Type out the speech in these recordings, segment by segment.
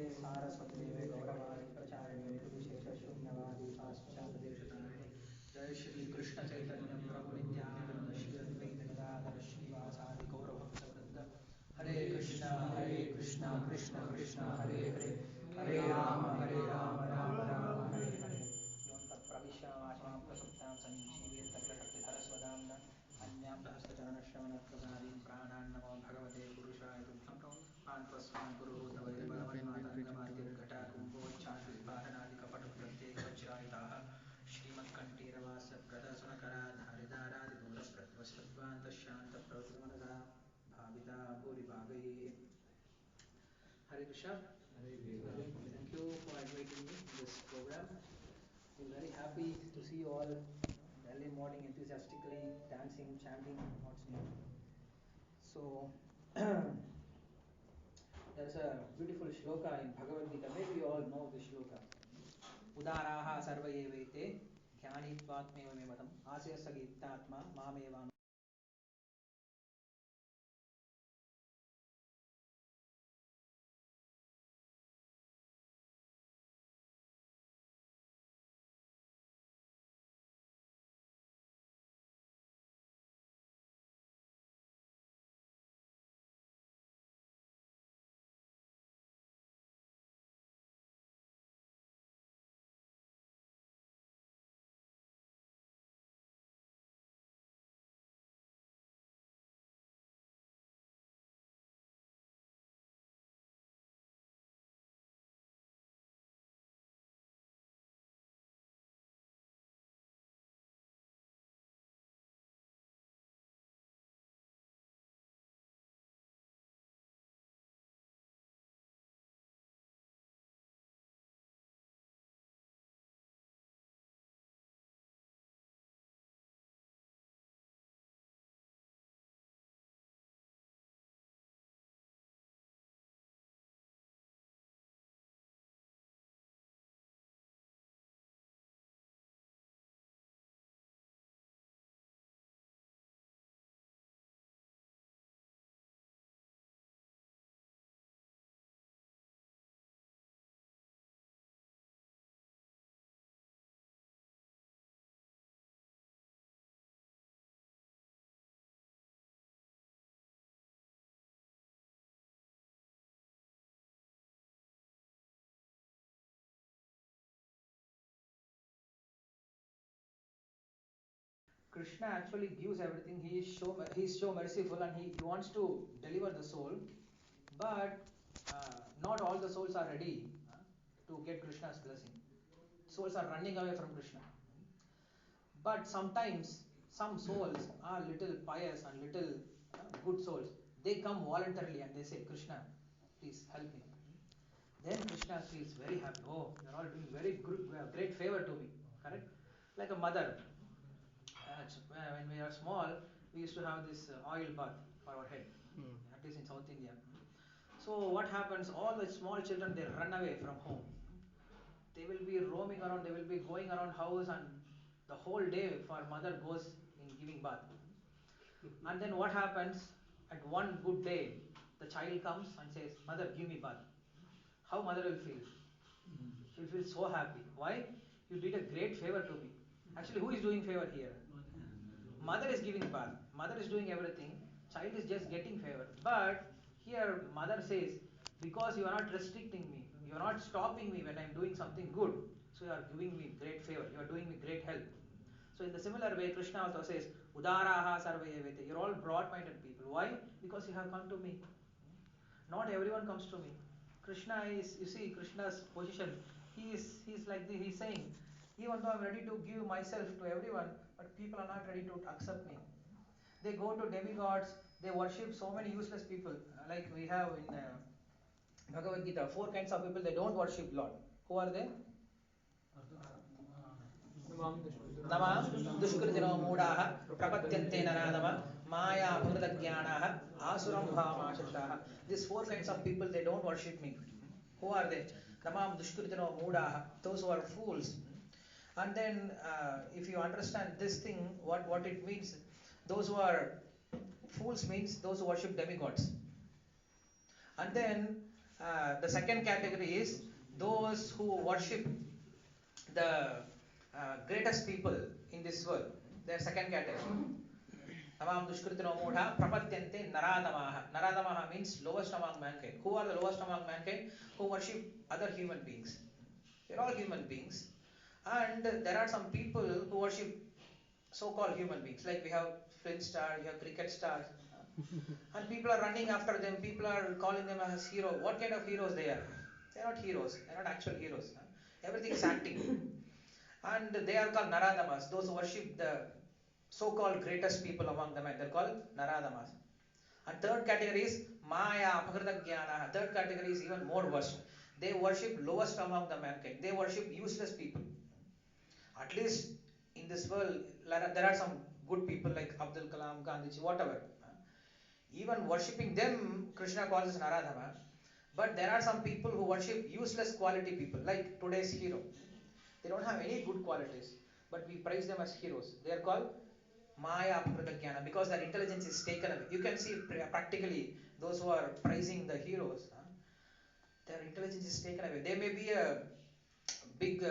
नमस्ते सारस्वतीदेवे गौरवाणी प्रचारिणे निर्विशेषशून्यवादी पाश्चात्यदेशतारिणे जय श्री कृष्ण चैतन्य प्रभु नित्यानंद श्री अद्वैत गदाधर श्रीवासादि गौरभक्तवृंद हरे कृष्ण कृष्ण कृष्ण हरे हरे हरे राम राम राम हरे हरे प्रविश्य वाचमां प्रसुप्तां सञ्जीवेत् तक्रशक्तिधरस्वदाम्ना अन्यां सहस्रचरणश्रवणप्रसादीं प्राणान् नमो भगवते पुरुषाय तुभ्यं पान्त्वस्मान् गुरुभूतवै बलवन्मातङ्गमार्तिर्घटा कुम्भोच्चाटुपादनादिकपटुप्रत्येकवज्रायुधाः श्रीमत्कण्ठीरवास्य प्रदर्शनकराधारिदारादिदूरप्रद्वशद्वान्तशान्तप्रवृत्तिमनसा भाविता भूरिभागैः Hare Krishna. Thank you for inviting me to this program. I'm very happy to see you all early morning enthusiastically dancing, chanting, what's new. So, there's a beautiful shloka in Bhagavad Gita. Maybe you all know this shloka. Udaraha sarva evete jnanitvatmeva mevatam asya sagitatma mamevam. Krishna actually gives everything. He is so merciful and he wants to deliver the soul, but not all the souls are ready to get Krishna's blessing. Souls are running away from Krishna. But sometimes some souls are little pious and little good souls. They come voluntarily and they say, Krishna, please help me. Then Krishna feels very happy. Oh, you're all doing very good, great favor to me. Correct? Like a mother. When we are small, we used to have this oil bath for our head, at least in South India. So what happens? All the small children, they run away from home. They will be roaming around, they will be going around house, and the whole day for mother goes in giving bath. And then what happens? At one good day, the child comes and says, Mother, give me bath. How mother will feel? She will feel so happy. Why? You did a great favor to me. Actually, who is doing favor here? Mother is giving bath. Mother is doing everything. Child is just getting favor. But here mother says, because you are not restricting me, you are not stopping me when I am doing something good, so you are giving me great favor, you are doing me great help. So in the similar way, Krishna also says, Udaraha sarvayevete. You are all broad-minded people. Why? Because you have come to me. Not everyone comes to me. Krishna is, you see, Krishna's position. He's like this. He's saying, even though I'm ready to give myself to everyone, but people are not ready to accept me. They go to demigods. They worship so many useless people. Like we have in Bhagavad Gita, 4 kinds of people. They don't worship Lord. Who are they? Namam dushkritino moodaha prapatyante naradama maya bhagavadgyanaha asuram bhamashitaha. These 4 kinds of people, they don't worship me. Who are they? Namam dushkritino moodaha. Those who are fools. And then if you understand this thing, what it means, those who are fools means those who worship demigods. And then The second category is those who worship the greatest people in this world. Their second category. Tamam dushkritino mudha prapatyante naradamaha. Naradamaha means lowest among mankind. Who are the lowest among mankind? Who worship other human beings. They're all human beings. And there are some people who worship so-called human beings. Like we have film stars, we have cricket stars. And people are running after them. People are calling them as hero. What kind of heroes they are? They are not heroes. They are not actual heroes. Everything is acting. And they are called Naradamas. Those who worship the so-called greatest people among them, they're called Naradamas. And third category is Maya Aphrita Jnana. Third category is even more worse. They worship lowest among the mankind. They worship useless people. At least in this world, there are some good people like Abdul Kalam, Gandhiji, whatever. Even worshipping them, Krishna calls as Naradama. But there are some people who worship useless quality people, like today's hero. They don't have any good qualities, but we praise them as heroes. They are called Maya Apradajnana because their intelligence is taken away. You can see practically those who are praising the heroes, their intelligence is taken away. They may be a big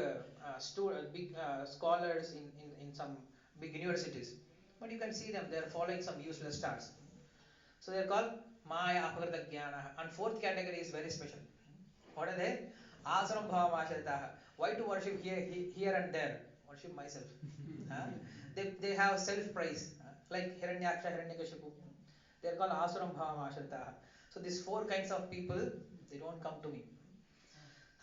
big scholars in some big universities, but you can see them, they are following some useless stars. So they are called Maya Apagata Jnana. And fourth category is very special. What are they? Asram Bhavamashataha. Why to worship here and there? Worship myself. They have self-praise. Like Hiranyaksha, Hiranyakashipu. They are called Asuram Bhavamashataha. So these four kinds of people, they don't come to me.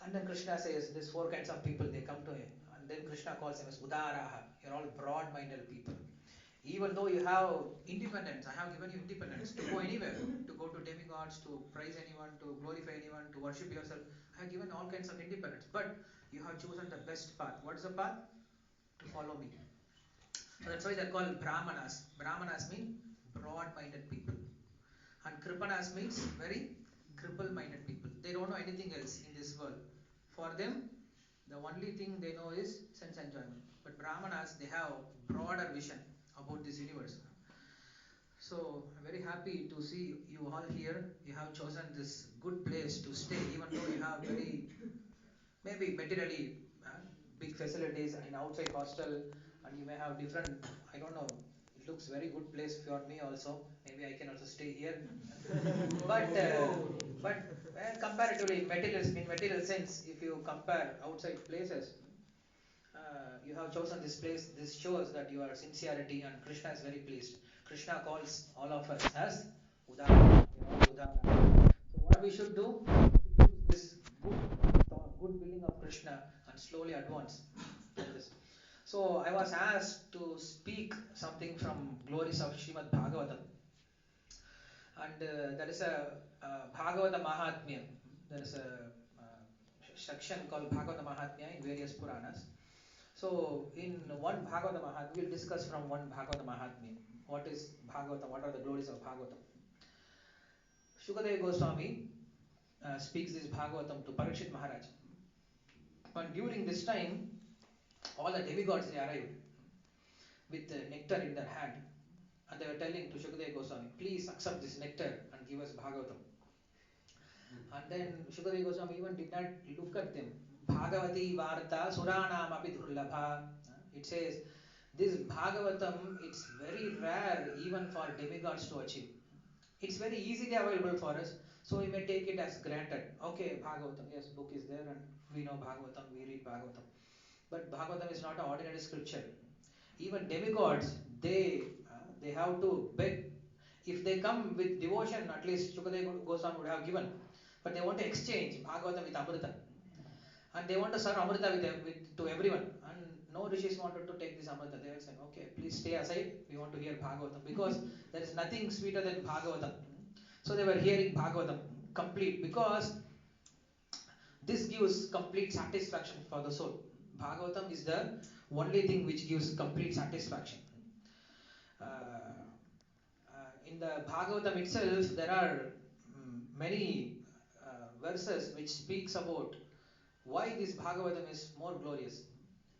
And then Krishna says, these four kinds of people, they come to him. And then Krishna calls them as Udaraha. You're all broad-minded people. Even though you have independence, I have given you independence to go anywhere, to go to demigods, to praise anyone, to glorify anyone, to worship yourself. I have given all kinds of independence, but you have chosen the best path. What is the path? To follow me. So that's why they're called Brahmanas. Brahmanas mean broad-minded people. And Kripanas means very cripple-minded people. They don't know anything else in this world. For them, the only thing they know is sense enjoyment. But Brahmanas, they have broader vision about this universe. So I'm very happy to see you all here. You have chosen this good place to stay, even though you have very maybe materially big facilities in outside hostel, and you may have different. I don't know. It looks very good place for me also. Maybe I can also stay here. but comparatively, in material sense, if you compare outside places, you have chosen this place. This shows that your sincerity, and Krishna is very pleased. Krishna calls all of us as Udana. Udana. So what we should do? We should use this good willing of Krishna and slowly advance in this. So I was asked to speak something from glories of Srimad Bhagavatam, and there is a Bhagavata Mahatmyam. There is a section called Bhagavata Mahatmyam in various Puranas. So in one Bhagavata Mahatmyam, we'll discuss from one Bhagavata Mahatmyam. What is Bhagavatam? What are the glories of Bhagavatam? Shukadeva Goswami speaks this Bhagavatam to Parikshit Maharaj. And during this time, all the demigods they arrived with nectar in their hand, and they were telling to Shukadeva Goswami, please accept this nectar and give us Bhagavatam. And then Shukadeva Goswami even did not look at them. Bhagavati Varta Suranam Api Durlabha. It says, this Bhagavatam, it's very rare even for demigods to achieve. It's very easily available for us, so we may take it as granted. Okay, Bhagavatam, yes, book is there and we know Bhagavatam, we read Bhagavatam. But Bhagavatam is not an ordinary scripture. Even demigods, they have to beg. If they come with devotion, at least Shukadeva Goswami would have given. But they want to exchange Bhagavatam with Amrita. And they want to serve Amrita to everyone. And no rishis wanted to take this Amrita. They were saying, okay, please stay aside. We want to hear Bhagavatam. Because there is nothing sweeter than Bhagavatam. So they were hearing Bhagavatam complete. Because this gives complete satisfaction for the soul. Bhagavatam is the only thing which gives complete satisfaction. In the Bhagavatam itself, there are many verses which speaks about why this Bhagavatam is more glorious.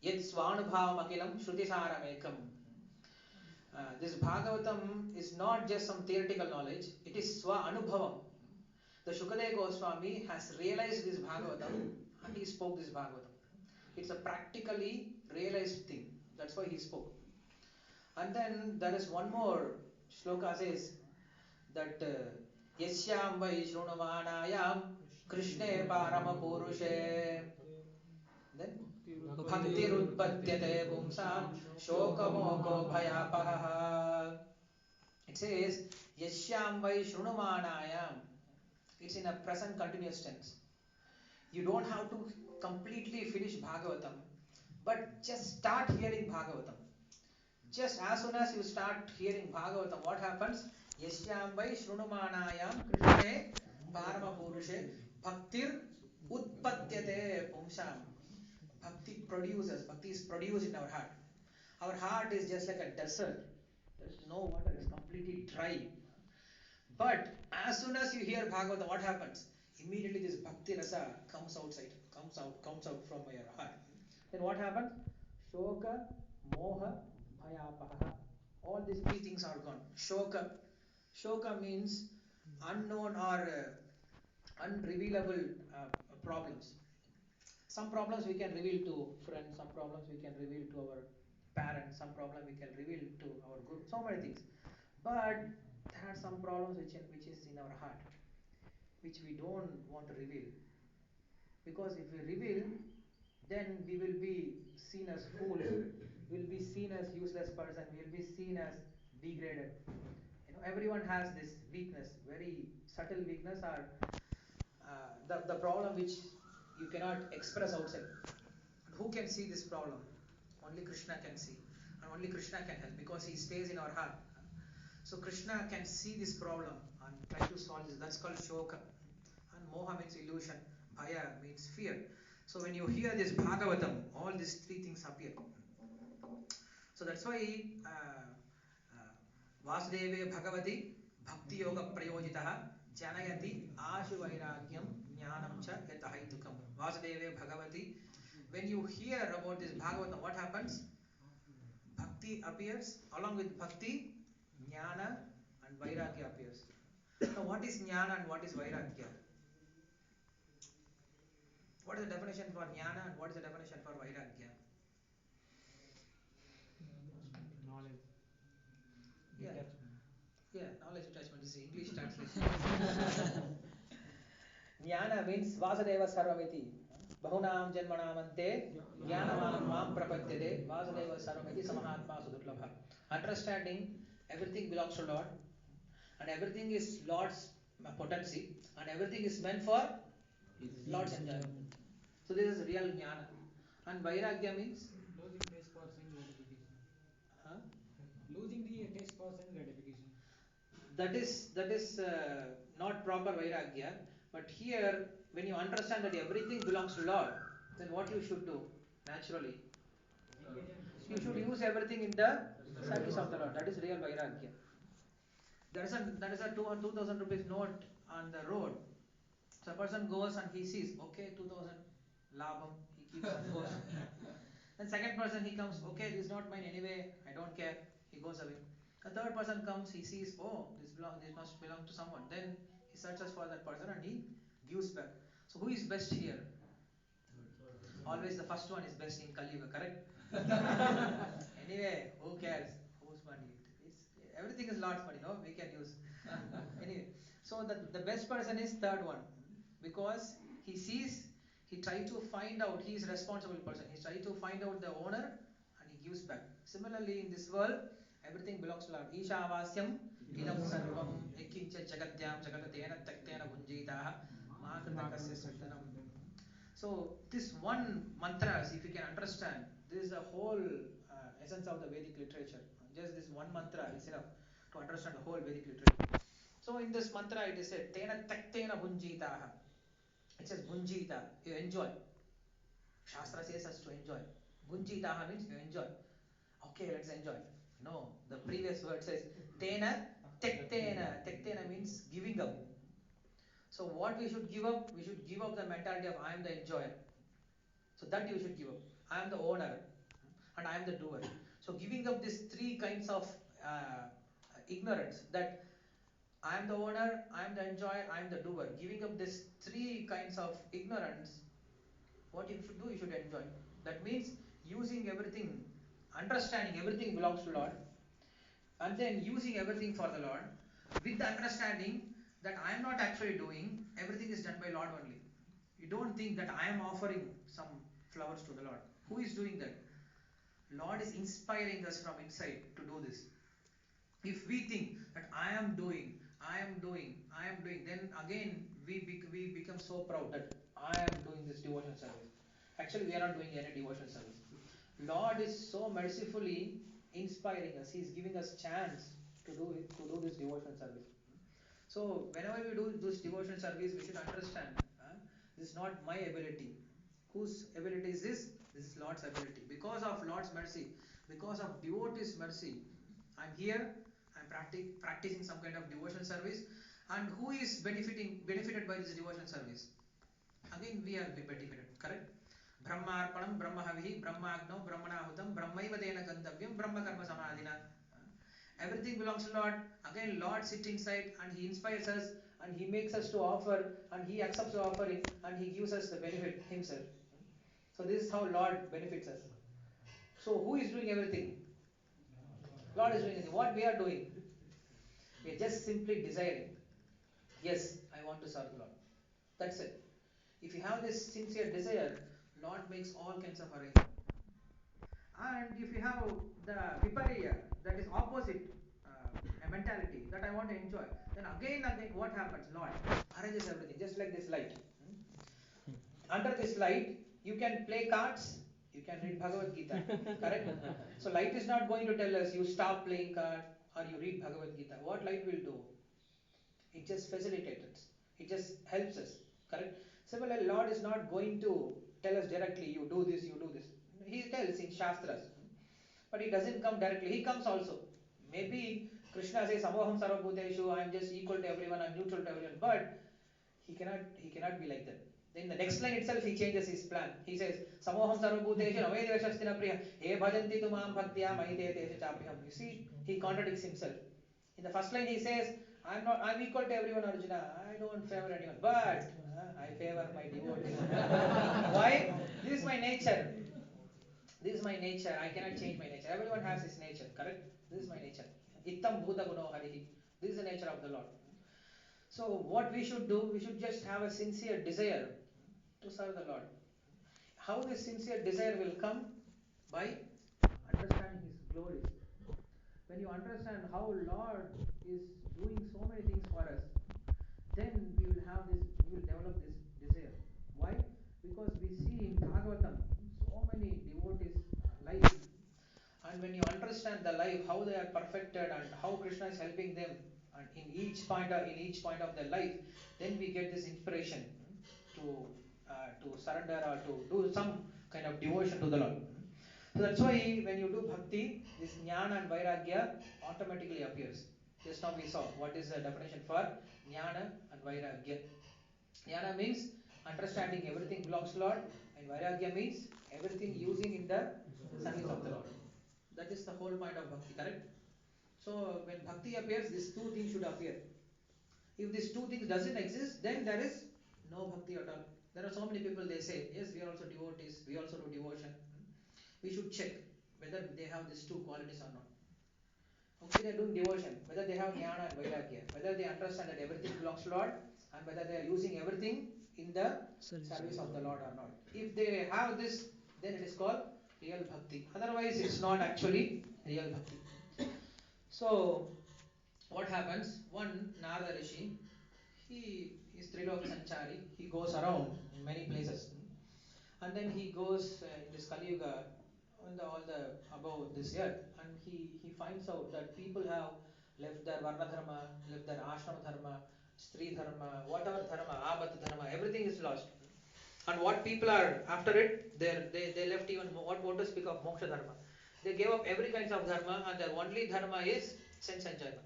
Yet Svanubhavam Akilam Shrutisharam Ekam. This Bhagavatam is not just some theoretical knowledge, it is Swa Anubhavam. The Shukadeva Goswami has realized this Bhagavatam and he spoke this Bhagavatam. It's a practically realized thing. That's why he spoke. And then there is one more shloka says that Yasyam vai shrunumanayam Krishne parama purushe. Then Bhaktirutpatyate pumsam shokamoko bhayapaha. It says Yasyam vai shrunumanayam. It's in a present continuous tense. You don't have to completely finish Bhagavatam, but just start hearing Bhagavatam. Just as soon as you start hearing Bhagavatam, what happens? Yasyam vai shrunumanayam Krishne parama purushe bhaktir utpatyate pumsam. Bhakti is produced in our heart. Our heart is just like a desert. There is no water, it's completely dry. But as soon as you hear Bhagavatam, what happens? Immediately this bhakti rasa comes out from your heart. Then what happens? Shoka, moha, bhayapaha. All these three things are gone. Shoka means unknown or unrevealable problems. Some problems we can reveal to friends, some problems we can reveal to our parents, some problem we can reveal to our group, so many things. But there are some problems which is in our heart, which we don't want to reveal. Because if we reveal, then we will be seen as fools, we will be seen as useless person, we will be seen as degraded. Everyone has this weakness, very subtle weakness, or the problem which you cannot express outside. Who can see this problem? Only Krishna can see, and only Krishna can help because he stays in our heart. So Krishna can see this problem and try to solve this. That's called shoka. And moha means illusion. Bhaya means fear. So when you hear this Bhagavatam, all these three things appear. So that's why Vasudeve Bhagavati Bhakti Yoga Prayojitaha Janayati Ashu Vairagyam Jnanam Cha Yatahaitukam. Vasudeve Bhagavati. When you hear about this Bhagavatam, what happens? Bhakti appears. Along with Bhakti, Jnana and Vairagya appears. Now what is Jnana and what is Vairagya? What is the definition for Jnana and what is the definition for Vairagya? Knowledge. Yeah. Detachment. Yeah, knowledge detachment is the English translation. Jnana means Vasudeva Sarvamiti. Bahunam Janmanamante Jnanaman Mam Prapadyade Vasudeva Sarvamiti Samahatma Sudurlabha. Understanding everything belongs to Lord and everything is Lord's potency and everything is meant for Lord's enjoyment. So this is real Jnana. And Vairagya means? Losing taste for sense gratification. Huh? Losing the taste for sense gratification. That is not proper Vairagya. But here, when you understand that everything belongs to Lord, then what you should do? Naturally, you should use everything in the service of the Lord. That is real Vairagya. There is a 2,000 rupees note on the road. So a person goes and he sees, okay, 2,000 labham, he keeps and goes. Then second person he comes, okay, this is not mine anyway, I don't care, he goes away. A third person comes, he sees, oh, this must belong to someone. Then he searches for that person and he gives back. So who is best here? Always the first one is best in Kali Yuga, correct? Anyway, who cares? Whose money? Everything is Lord's money, no? We can use. Anyway, so the best person is third one because he sees, he tries to find out, he is responsible person. He tries to find out the owner and he gives back. Similarly, in this world, everything belongs to Lord. Ishavasyam idam sarvam ekincha jagatyam jagatatena taktena bhunjitaha makritakasya sritanam. So this one mantras, if you can understand, this is the whole essence of the Vedic literature. Just this one mantra is enough to understand the whole Vedic literature. So in this mantra it is said, Tena taktena bhunjitaha. It says bhunjita, you enjoy. Shastra says us to enjoy. Bhunjitaha means you enjoy. Okay, let's enjoy. No, the previous word says Tena tektena. Tektena means giving up. So what we should give up? We should give up the mentality of I am the enjoyer. So that you should give up. I am the owner and I am the doer. So giving up these three kinds of ignorance, that I am the owner, I am the enjoyer, I am the doer. Giving up these three kinds of ignorance, what you should do, you should enjoy. That means using everything, understanding everything belongs to Lord, and then using everything for the Lord, with the understanding that I am not actually doing, everything is done by Lord only. You don't think that I am offering some flowers to the Lord. Who is doing that? Lord is inspiring us from inside to do this. If we think that I am doing, then again we become so proud that I am doing this devotion service. Actually, we are not doing any devotion service. Lord is so mercifully inspiring us. He is giving us chance to do this devotion service. So whenever we do this devotion service, we should understand this is not my ability. Whose ability is this? This is Lord's ability. Because of Lord's mercy, because of devotees' mercy, I'm here. I'm practicing some kind of devotion service. And who is benefited by this devotion service? Again, we are benefited. Correct? Brahmarpanam, Brahmahavihi, Brahmagno, Brahmanahutam, Brahmaiva Dena Gantavyam, Brahma Karma Samadhina. Everything belongs to Lord. Again, Lord sits inside and He inspires us and He makes us to offer and He accepts the offering and He gives us the benefit Himself. So this is how Lord benefits us. So who is doing everything? Lord is doing everything. What we are doing? We are just simply desiring. Yes, I want to serve the Lord. That's it. If you have this sincere desire, Lord makes all kinds of arrangements. And if you have the vipariya, that is opposite a mentality that I want to enjoy, then again what happens? Lord arranges everything, just like this light. Under this light, you can play cards, you can read Bhagavad Gita, correct? So light is not going to tell us you stop playing card or you read Bhagavad Gita. What light will do? It just facilitates. It just helps us, correct? Similarly, Lord is not going to tell us directly, you do this, you do this. He tells in Shastras. But he doesn't come directly. He comes also. Maybe Krishna says, Samoham Sarvabhuteshu, I am just equal to everyone, I am neutral to everyone. But he cannot be like that. Then the next line itself he changes his plan. He says, Samoham Sarvabhuteshu Navedvashastina Priya He Bhajanti Tumam Bhaktya Maite Tesha Chapriyam. You see, he contradicts himself. In the first line he says, I'm equal to everyone, Arjuna. I don't favor anyone. But I favor my devotees. Why? This is my nature. This is my nature. I cannot change my nature. Everyone has his nature, correct? This is my nature. Ittam bhuta guno harihi. This is the nature of the Lord. So what we should do, we should just have a sincere desire to serve the Lord. How this sincere desire will come? By understanding His glories. When you understand how Lord is doing so many things for us, then we will have this, we will develop this desire. Why? Because we see in Bhagavatam so many devotees' life. And when you understand the life, how they are perfected and how Krishna is helping them, and in each point of their life, then we get this inspiration to surrender or to do some kind of devotion to the Lord. So that's why when you do bhakti, this jnana and vairagya automatically appears. Just now we saw what is the definition for jnana and vairagya. Jnana means understanding everything belongs to Lord, and vairagya means everything using in the service of the Lord. That is the whole point of bhakti, correct? So when bhakti appears, these two things should appear. If these two things doesn't exist, then there is no bhakti at all. There are so many people, they say, yes, we are also devotees, we also do devotion. We should check whether they have these two qualities or not. Okay, they are doing devotion, whether they have jnana and vairagya, whether they understand that everything belongs to Lord, and whether they are using everything in the service of the Lord or not. If they have this, then it is called real bhakti. Otherwise, it's not actually real bhakti. So, what happens? One Narada Rishi, he is Triloka Sanchari, he goes around in many places. And then he goes in this Kali Yuga on all the above this earth, and he finds out that people have left their Varna Dharma, left their Ashrama Dharma, Stri Dharma, whatever Dharma, Abhat Dharma, everything is lost. And what people are after it, they left even what to speak of Moksha Dharma. They gave up every kind of Dharma, and their only Dharma is sense enjoyment.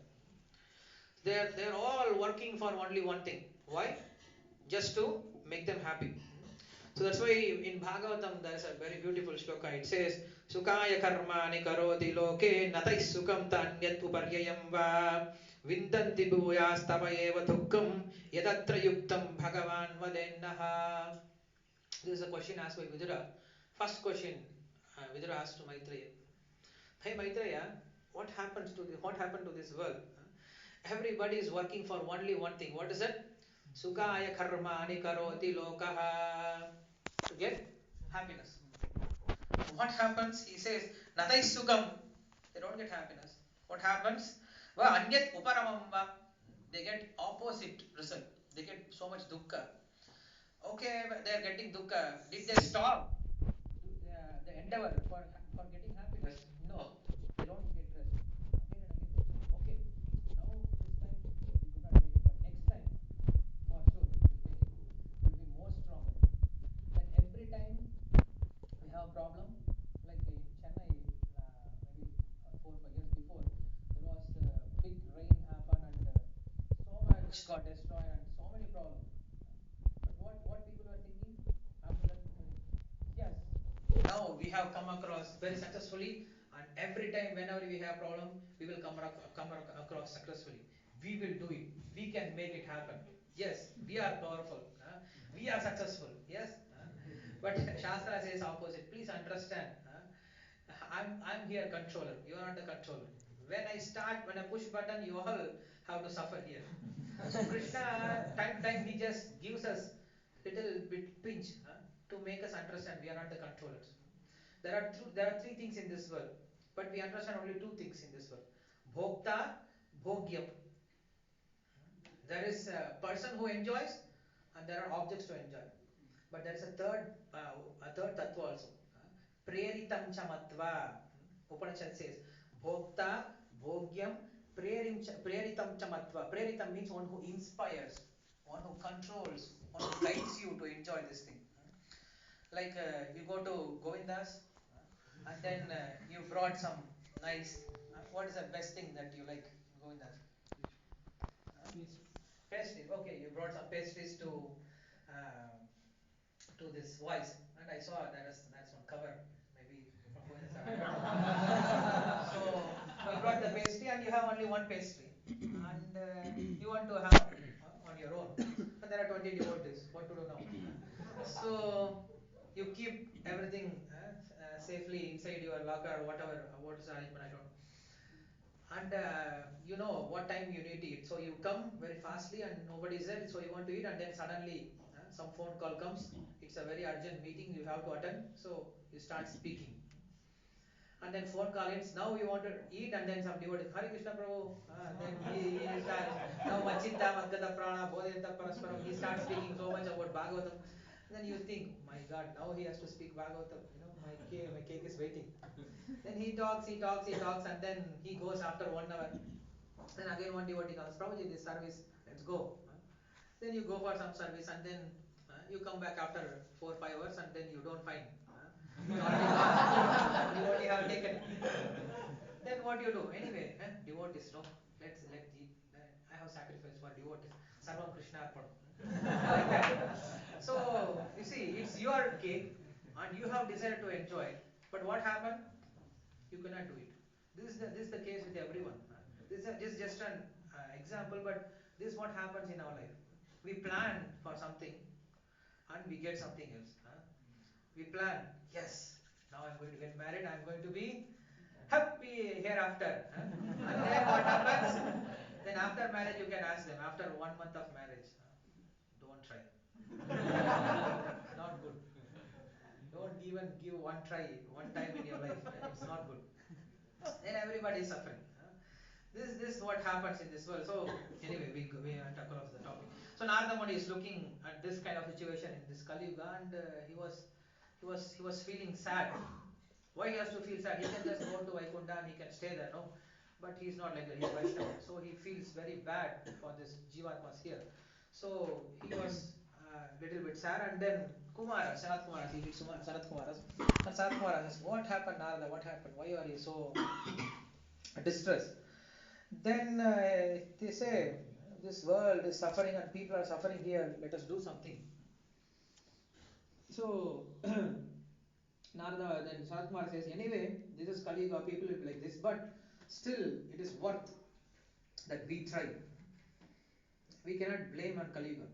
They're all working for only one thing. Why? Just to make them happy. So that's why in Bhagavatam there is a very beautiful shloka. It says, Sukaya karmani karoti loke natai sukam tanyat uparyayam va Vindanti bhuyastava eva dukkam yadatra yuktam bhagavan vadennaha. This is a question asked by Vidura. First question Vidura asked to Maitreya. Hey Maitreya, what happened to this world? Everybody is working for only one thing. What is it? Sukaya karmani karoti lokaha. To get happiness. What happens? He says, Natai sukam. They don't get happiness. What happens? Va anyat uparamam va. They get opposite result. They get so much dukkha. Okay, they are getting dukkha. Did they stop the endeavor for getting happiness? No, they don't get rest. Again and again they say, okay, now this time we could not make it, but next time for sure we'll make it. We'll be more stronger. Like every time we have a problem, like in Chennai, maybe 4 5 years before, there was big rain happened and so much got destroyed and so many problems. But what people were thinking after that? Yes, now we have come across very successfully, and every time whenever we have problem, we will across successfully. We will do it. We can make it happen. Yes, we are powerful. We are successful. Yes. But Shastra says opposite. Please understand. I'm here controller. You are not the controller. When I push button, you all have to suffer here. So Krishna, time to time, he just gives us little bit pinch to make us understand we are not the controllers. There are three things in this world, but we understand only two things in this world: bhokta, bhogyam. There is a person who enjoys, and there are objects to enjoy. But there is a third tattva also. Preritam chamatva. Upanishad says, bhokta, bhogyam, preritam chamatva. Preritam means one who inspires, one who controls, one who guides you to enjoy this thing. Like you go to Govindas, and then you brought some nice. What is the best thing that you like in Govindas? Pastries. Okay, you brought some pastries uh, to this voice, and I saw that's one cover, maybe from Govindas. I don't know. So you brought the pastry, and you have only one pastry, and you want to have on your own. But there are 20 devotees. What to do now? So you keep everything safely inside your locker or whatever. What is the arrangement? I don't know. And you know what time you need to eat, so you come very fastly and nobody is there, so you want to eat, and then suddenly some phone call comes. It's a very urgent meeting you have to attend, so you start speaking, and then phone call ends. Now you want to eat, and then some devotee, Hare Krishna Prabhu. Then he starts, now Machitta Madgata Prana Bodhayanta Parasparam. He starts speaking so much about Bhagavatam. Then you think, my God, now he has to speak Bhagavatam. My cake is waiting. Then he talks, and then he goes after 1 hour. Then again one devotee comes, Prabhuji, this service, let's go. Then you go for some service, and then you come back after 4 5 hours, and then you don't find. It's already gone. Devotee have taken it. Then what do you do? Anyway, devotees, no. Let the I have sacrificed for devotees. Sarvam Krishna Arpanam. Like that. So you see, it's your cake, and you have decided to enjoy it. But what happened? You cannot do it. This is the case with everyone. This is just an example, but this is what happens in our life. We plan for something and we get something else. We plan, yes, now I'm going to get married, I'm going to be happy hereafter. And then what happens? Then after marriage, you can ask them, after 1 month of marriage, don't try. Not good. Don't even give one try, one time in your life. It's not good. Then everybody is suffering. This is what happens in this world. So anyway, we went across the topic. So Narada Muni is looking at this kind of situation in this Kali Yuga, and he was feeling sad. Why he has to feel sad? He can just go to Vaikunta and he can stay there, no? But he's not like that. He's Vaishnava, so he feels very bad for this Jivatmas here. So he was a little bit sad, and then Kumara, Sanat Kumara, he meets Sanat Kumara, and Sanat Kumara says, "What happened, Narada? What happened? Why are you so distressed?" Then they say, "This world is suffering, and people are suffering here. Let us do something." So Narada, then Saratkumar says, anyway, this is Kali Yuga, people will be like this, but still it is worth that we try. We cannot blame on Kali Yuga.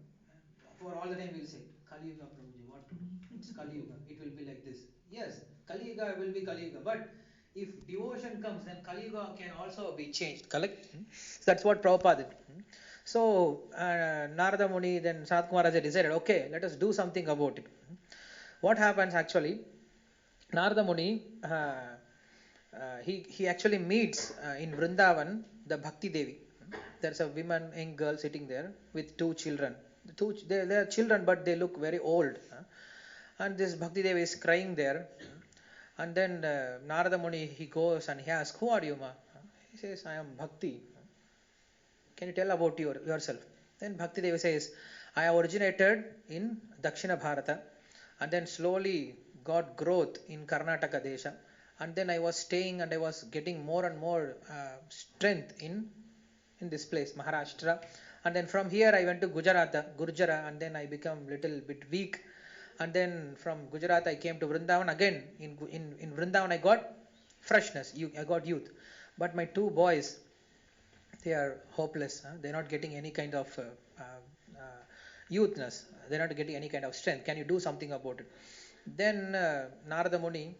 For all the time we will say, Kali Yuga Prabhuji, what to do? It's Kali Yuga, it will be like this. Yes, Kali Yuga will be Kali Yuga, but if devotion comes, then Kali Yuga can also be changed, correct? That's what Prabhupada did. So, Narada Muni, then Sanat Kumaraja decided, okay, let us do something about it. What happens actually? Narada Muni, he actually meets in Vrindavan the Bhakti Devi. There's a woman and girl sitting there with two children. They are children, but they look very old. And this Bhakti Devi is crying there. And then Narada Muni, he goes and he asks, who are you, ma? He says, I am Bhakti. Can you tell about yourself? Then Bhakti Devi says, I originated in Dakshina Bharata and then slowly got growth in Karnataka Desha. And then I was staying and I was getting more and more strength in this place, Maharashtra. And then from here I went to Gurjara, and then I become little bit weak. And then from Gujarat I came to Vrindavan. Again, in Vrindavan I got freshness, I got youth. But my two boys, they are hopeless. They're not getting any kind of youthness. They're not getting any kind of strength. Can you do something about it? Then Narada Muni,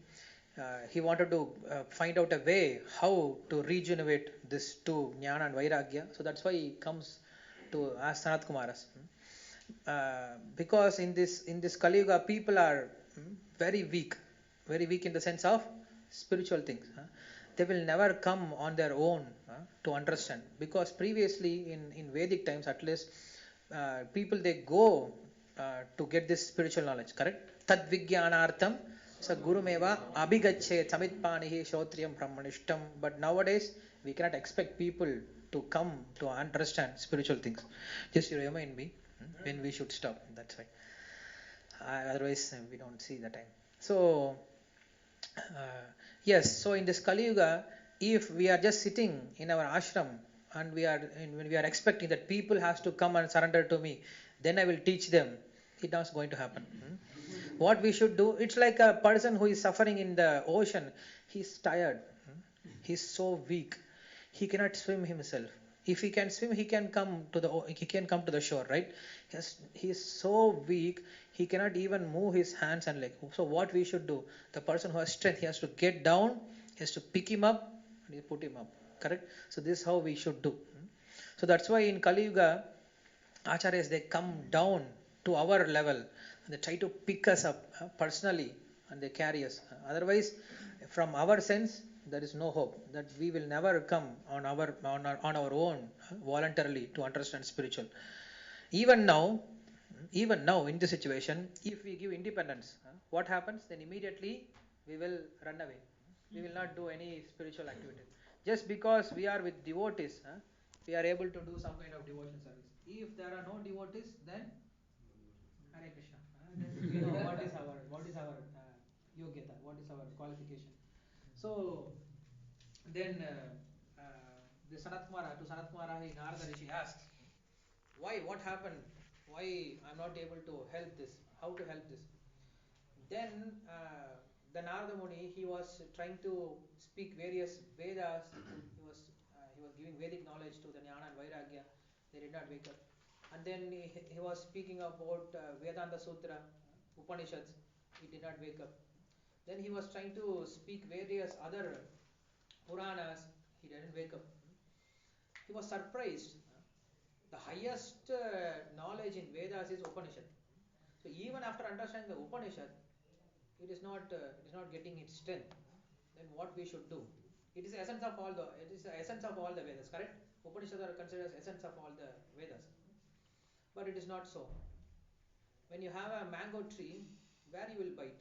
he wanted to find out a way how to regenerate this two Jnana and Vairagya. So that's why he comes to ask Sanat Kumaras. Because in this Kali Yuga, people are very weak in the sense of spiritual things. They will never come on their own to understand. Because previously in Vedic times, at least, people they go to get this spiritual knowledge. Correct? Tad Vijnanartham sa Gurumeva Abhigacche Samitpanihi Shotriyam Brahmanishtam. But nowadays we cannot expect people to come to understand spiritual things. Just you remind me when we should stop. That's why. Otherwise we don't see the time. So yes, so in this Kali Yuga, if we are just sitting in our ashram and when we are expecting that people has to come and surrender to me, then I will teach them. It not going to happen. What we should do, it's like a person who is suffering in the ocean. He's tired. He's so weak. He cannot swim himself. If he can swim, he can come to the shore, right? He is so weak, he cannot even move his hands and legs. So what we should do? The person who has strength, he has to get down, he has to pick him up, and he put him up. Correct? So this is how we should do. So that's why in Kali Yuga, Acharyas, they come down to our level and they try to pick us up personally and they carry us. Otherwise, from our sense, there is no hope that we will never come on our own voluntarily to understand spiritual. Even now, in this situation, if we give independence, what happens? Then immediately we will run away. We will not do any spiritual activity. Just because we are with devotees, we are able to do some kind of devotion service. If there are no devotees, then Hare Krishna. Then we know what is our yogyata, what is our qualification. So then the Sanat Kumara, Narada Rishi asks, why? What happened? Why I'm not able to help this? How to help this? Then the Narada Muni, he was trying to speak various Vedas. He was giving Vedic knowledge to the Jnana and Vairagya. They did not wake up. And then he was speaking about Vedanta Sutra, Upanishads. He did not wake up. Then he was trying to speak various other Puranas. He didn't wake up. He was surprised. The highest knowledge in Vedas is Upanishad. So even after understanding the Upanishad, it is not getting its strength. Then what we should do? It is the essence of all the Vedas, correct? Upanishads are considered as essence of all the Vedas. But it is not so. When you have a mango tree, where you will bite?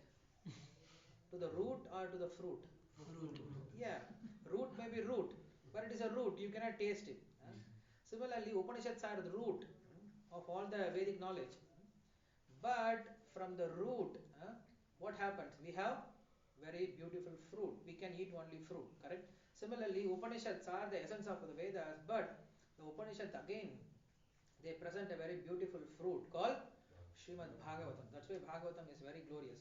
To the root or to the fruit? Fruit. Yeah, root may be root, but it is a root, you cannot taste it. Similarly, Upanishads are the root of all the Vedic knowledge. But from the root, what happens? We have very beautiful fruit. We can eat only fruit, correct? Similarly, Upanishads are the essence of the Vedas, but the Upanishads again, they present a very beautiful fruit called Srimad Bhagavatam. That's why Bhagavatam is very glorious.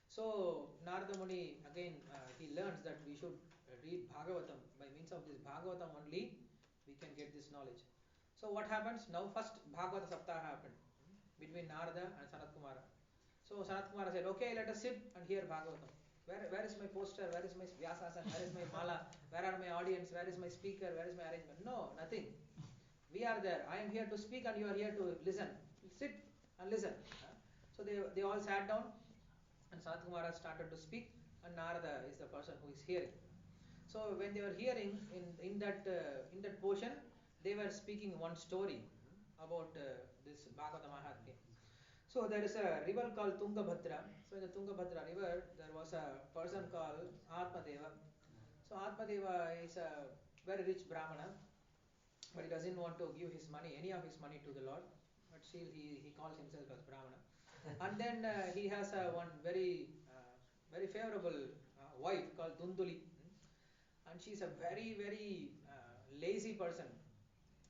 So Narada Muni again he learns that we should read Bhagavatam. By means of this Bhagavatam only we can get this knowledge. So what happens now? First Bhagavata Saptaha happened between Narada and Sanat Kumara. So Sanat Kumara said, okay, let us sit and hear Bhagavatam. Where is my poster? Where is my Vyasasana? Where is my mala? Where are my audience? Where is my speaker? Where is my arrangement? No, nothing. We are there. I am here to speak and you are here to listen. Sit and listen. So they all sat down and Sanat Kumara started to speak and Narada is the person who is hearing. So when they were hearing in that portion, they were speaking one story about this Bhagavata Mahatmyam. So there is a river called Tungabhadra. So in the Tungabhadra river, there was a person called Atmadeva. So Atmadeva is a very rich Brahmana, but he doesn't want to give his money, any of his money to the Lord. But still he calls himself as Brahmana. And then he has one very favorable wife called Dunduli. And she's a very lazy person.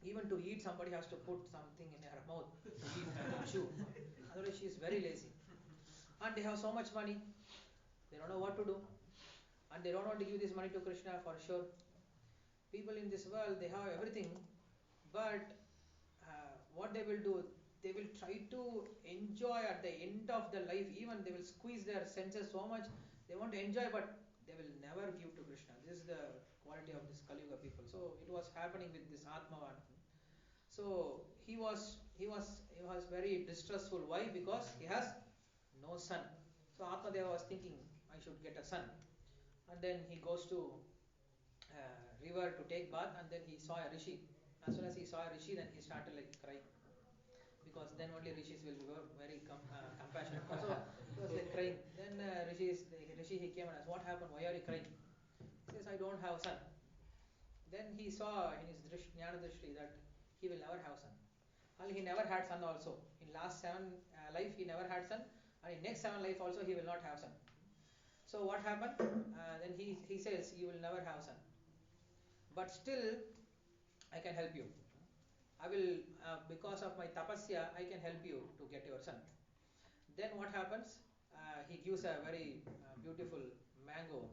Even to eat, somebody has to put something in her mouth to eat and chew. Otherwise, she is very lazy. And they have so much money, they don't know what to do. And they don't want to give this money to Krishna for sure. People in this world, they have everything, but what they will do, they will try to enjoy at the end of their life. Even they will squeeze their senses so much, they want to enjoy, but they will never give to Krishna. This is the quality of this Kali Yuga people. So it was happening with this Atmavan. So he was very distressful. Why? Because he has no son. So Atmadeva was thinking, I should get a son. And then he goes to river to take bath, and then he saw a rishi. As soon as he saw a rishi, then he started like crying, because then only rishis will be very compassionate. So he was like crying. Then rishi he came and asked, what happened? Why are you crying? He says, I don't have son. Then he saw in his Jnana Drishti that he will never have son. And he never had son also. In last 7 life he never had son, and in next 7 life also he will not have son. So what happened? Then he says, you will never have son. But still, I can help you. I will, because of my tapasya, I can help you to get your son. Then what happens? He gives a very beautiful mango.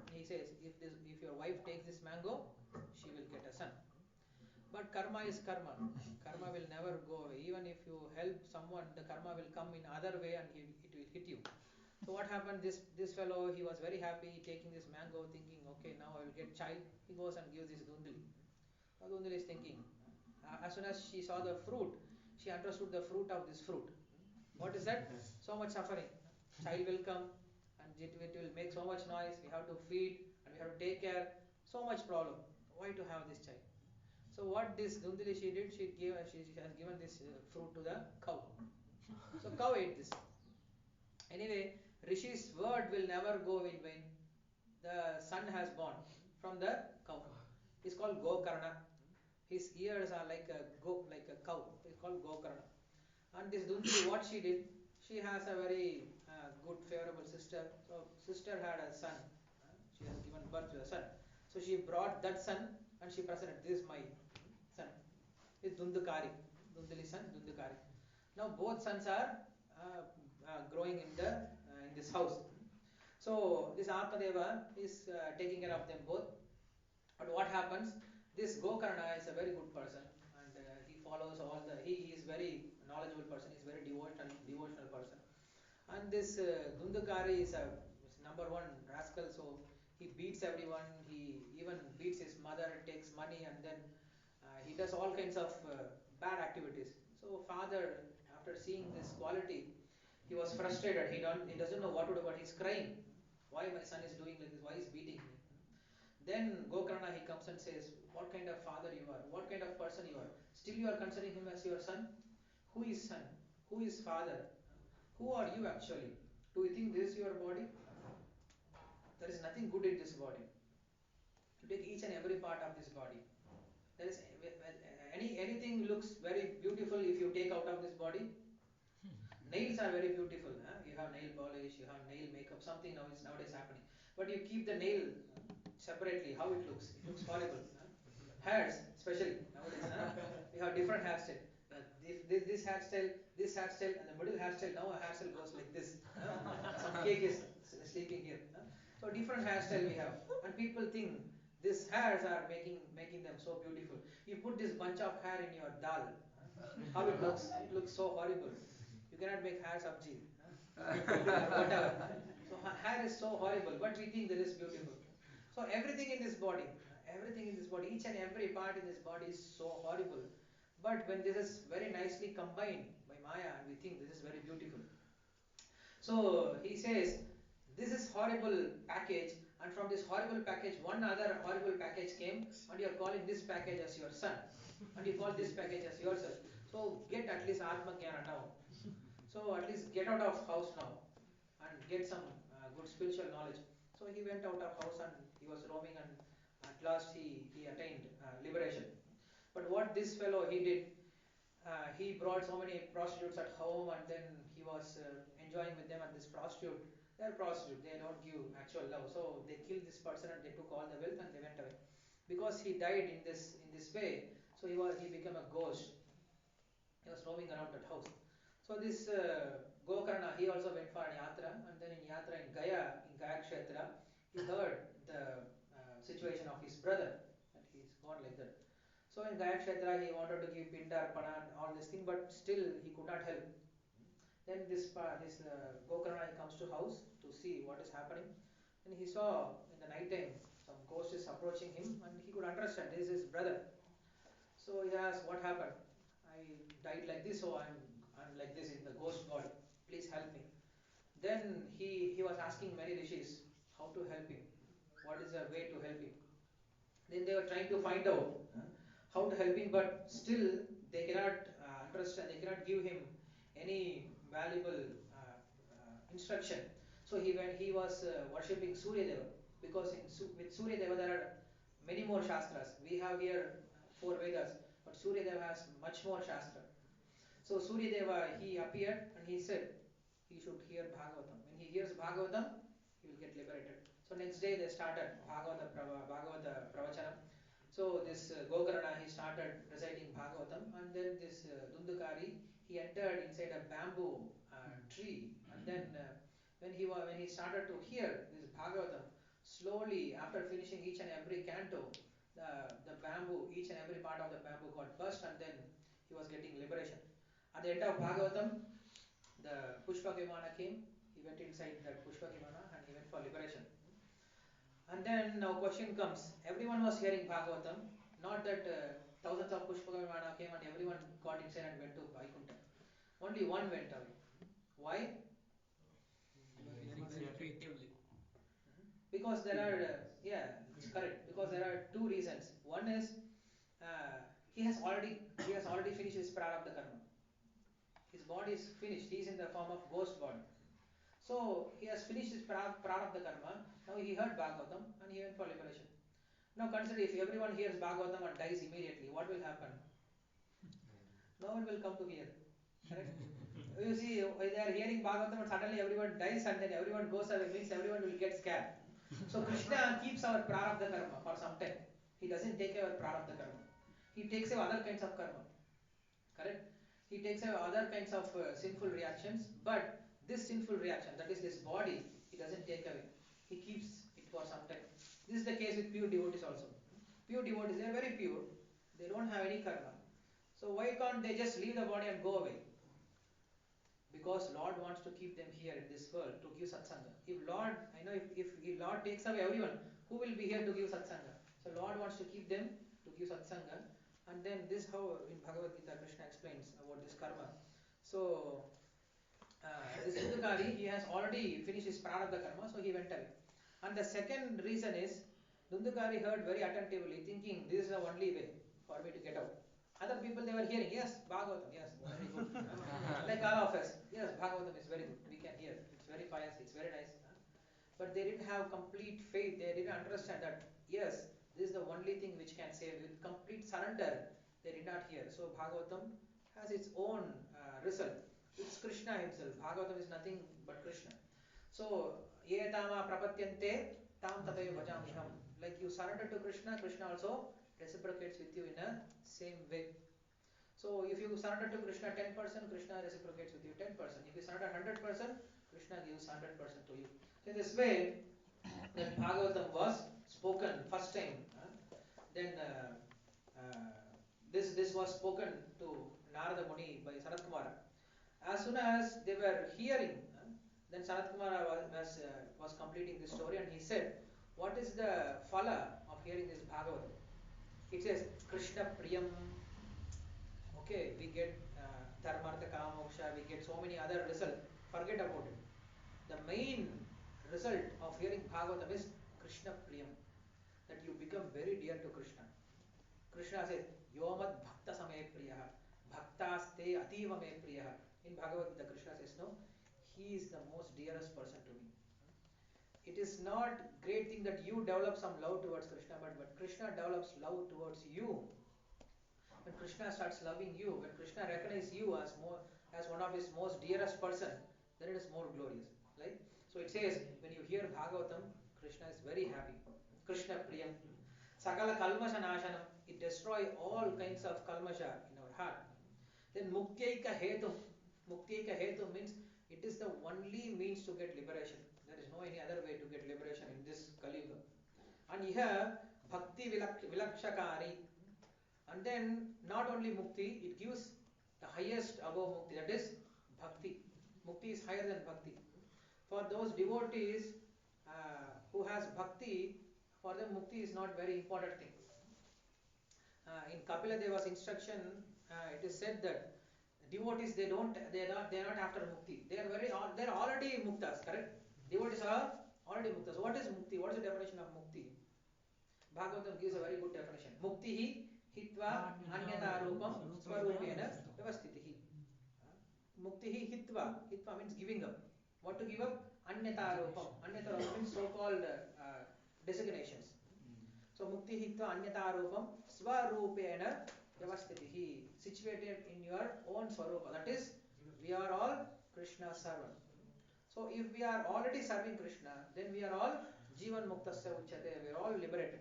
He says, if your wife takes this mango, she will get a son. But karma is karma. Karma will never go away. Even if you help someone, the karma will come in other way and it will hit you. So what happened? This fellow, he was very happy taking this mango, thinking, okay, now I will get child. He goes and gives this Dundali. Now Dundali is thinking. As soon as she saw the fruit, she understood the fruit of this fruit. What is that? So much suffering. Child will come and it will make so much noise. We have to feed and we have to take care. So much problem. Why to have this child? So what this Dundali she did, she has given this fruit to the cow. So cow ate this. Anyway, Rishi's word will never go in vain. The son has born from the cow. He's called Gokarna. His ears are like a cow. It's called Gokarna. And this Dundali, what she did, she has a very good, favorable sister. So sister had a son. She has given birth to a son. So she brought that son and she presented, this is my son. It's Dundukari. Dundali's son, Dundukari. Now both sons are growing in this house. So this Atmadeva is taking care of them both. But what happens? This Gokarna is a very good person, and he follows all the. He is very knowledgeable person. He is very devotional person. And this Dundukari is number one rascal. So he beats everyone. He even beats his mother, takes money, and then he does all kinds of bad activities. So father, after seeing this quality, he was frustrated. He doesn't know what to do, but he's crying. Why my son is doing like this? Why is beating me? Then Gokarna he comes and says, what kind of father you are? What kind of person you are? Still you are considering him as your son? Who is son? Who is father? Who are you actually? Do you think this is your body? There is nothing good in this body. You take each and every part of this body. There is anything looks very beautiful if you take out of this body. Nails are very beautiful. Huh? You have nail polish, you have nail makeup, something now is nowadays happening. But you keep the nail separately, how it looks? It looks horrible. Huh? Hairs, especially nowadays, we have different hairstyle. This hairstyle, and the middle hairstyle. Now a hairstyle goes like this. Some cake is sleeping here. So different hairstyle we have, and people think These hairs are making them so beautiful. You put this bunch of hair in your dal, how it looks? It looks so horrible. You cannot make hair sabji, or whatever. So hair is so horrible, but we think that is beautiful. So everything in this body, each and every part in this body is so horrible. But when this is very nicely combined by Maya, and we think this is very beautiful. So he says, this is horrible package, and from this horrible package, one other horrible package came, and you are calling this package as your son, and you call this package as yourself. So get at least Atma Jnana now. So at least get out of house now, and get some good spiritual knowledge. So he went out of house and he was roaming, and at last he attained liberation. But what this fellow he did, he brought so many prostitutes at home, and then he was enjoying with them. And this prostitute, they're prostitute, they don't give actual love. So they killed this person and they took all the wealth and they went away. Because he died in this way, so he became a ghost. He was roaming around that house. So this Gokarna, he also went for a yatra, and then in yatra in Gaya Kshetra, he heard the situation of his brother, that he's gone like that. So in Gaya Kshetra, he wanted to give Pindar, Pana, and all this thing, but still he could not help. Then this Gokarna, he comes to house to see what is happening. And he saw in the night time some ghost is approaching him, and he could understand this is his brother. So he asked, what happened? I died like this, so I'm like this in the ghost body. Please help me. Then he was asking many rishis how to help him. What is the way to help him? Then they were trying to find out how to help him, but still they cannot understand. They cannot give him any valuable instruction. So when he was worshipping Surya Deva, because with Surya Deva there are many more shastras. We have here 4 Vedas, but Surya Deva has much more shastra. So Surya Deva, he appeared and he said he should hear Bhagavatam. When he hears Bhagavatam, he will get liberated. So next day they started Bhagavata Pravachanam. So this Gokarna, he started reciting Bhagavatam, and then this Dundukari, he entered inside a bamboo tree, and then when he started to hear this Bhagavatam, slowly after finishing each and every canto, the bamboo, each and every part of the bamboo got burst, and then he was getting liberation. At the end of Bhagavatam, the Pushpa Vimana came, he went inside that Pushpa Vimana and he went for liberation. And then now question comes, everyone was hearing Bhagavatam, not that thousands of Pushpa Vimana came and everyone got inside and went to Vaikuntha. Only one went away. Why? Because there are, it's correct, because there are two reasons. One is, he has already finished his prarabdha karma. His body is finished, he is in the form of ghost body. So he has finished his prarabdha karma, now he heard Bhagavatam and he went for liberation. Now consider, if everyone hears Bhagavatam and dies immediately, what will happen? No one will come to hear. Correct? You see, they are hearing Bhagavatam and suddenly everyone dies and then everyone goes away, means everyone will get scared. So Krishna keeps our prarabdha karma for some time. He doesn't take away our prarabdha karma. He takes away other kinds of karma. Correct? He takes away other kinds of sinful reactions, but this sinful reaction, that is this body, he doesn't take away. He keeps it for some time. This is the case with pure devotees also. Pure devotees, they are very pure. They don't have any karma. So why can't they just leave the body and go away? Because Lord wants to keep them here in this world to give satsanga. If Lord takes away everyone, who will be here to give satsanga? So Lord wants to keep them to give satsanga. And then this how in Bhagavad Gita Krishna explains about this karma. So this Dundukari, he has already finished his prarabdha karma, so he went away. And the second reason is, Dundukari heard very attentively, thinking this is the only way for me to get out. Other people, they were hearing, yes, Bhagavatam, yes, very good. Like all of us, yes, Bhagavatam is very good, we can hear, it's very pious, it's very nice. But they didn't have complete faith, they didn't understand that, yes, this is the only thing which can save. With complete surrender, they did not hear. So Bhagavatam has its own result. It's Krishna himself. Bhagavatam is nothing but Krishna. So, ye tama prapatyante tam tataya bhajamiham. Like you surrender to Krishna, Krishna also reciprocates with you in a same way. So if you surrender to Krishna 10%, Krishna reciprocates with you 10%. If you surrender 100%, Krishna gives 100% to you. So in this way, That Bhagavatam was spoken first time. Then this was spoken to Narada Muni by Sanat Kumara. As soon as they were hearing, then Sanat Kumara was completing this story, and he said, "What is the phala of hearing this Bhagavatam?" It says, "Krishna Priyam." Okay, we get Dharmartha Kama Moksha, we get so many other results. Forget about it. The main result of hearing Bhagavatam is Krishna Priyam, that you become very dear to Krishna. Krishna says, Yomat Bhakta Same Priyaha, Bhaktaste Ativa Me Priyaha. In Bhagavad Gita, Krishna says, no, he is the most dearest person to me. It is not great thing that you develop some love towards Krishna, but Krishna develops love towards you. When Krishna starts loving you, when Krishna recognizes you as one of his most dearest person, then it is more glorious. Right? So it says, when you hear Bhagavatam, Krishna is very happy. Krishna Priyam. Sakala Kalmasha Nashanam. It destroys all kinds of Kalmasha in our heart. Then Muktaika Hetu. Muktaika Hetu means it is the only means to get liberation. There is no any other way to get liberation in this Kali Yuga. And here, Bhakti Vilakshakari. And then not only Mukti, it gives the highest above Mukti, that is Bhakti. Mukti is higher than Bhakti. For those devotees who has Bhakti, for them Mukti is not very important thing. In Kapila Deva's instruction, it is said that devotees they are not after Mukti. They are already Muktas, correct? Devotees are already Muktas. What is Mukti? What is the definition of Mukti? Bhagavatam gives a very good definition. Mukti hitva anyata rupam swarupena vyavastitihi. Mukti hitva. Hitva means giving up. What to give up? Anyata rupam. Anyata rupam means so-called designations. So mukti hitva anyata rupam swarupena vyavastitihi. Situated in your own swarupa. That is, we are all Krishna's servant. So if we are already serving Krishna, then we are all Jivan Muktasya Uchyate. We are all liberated.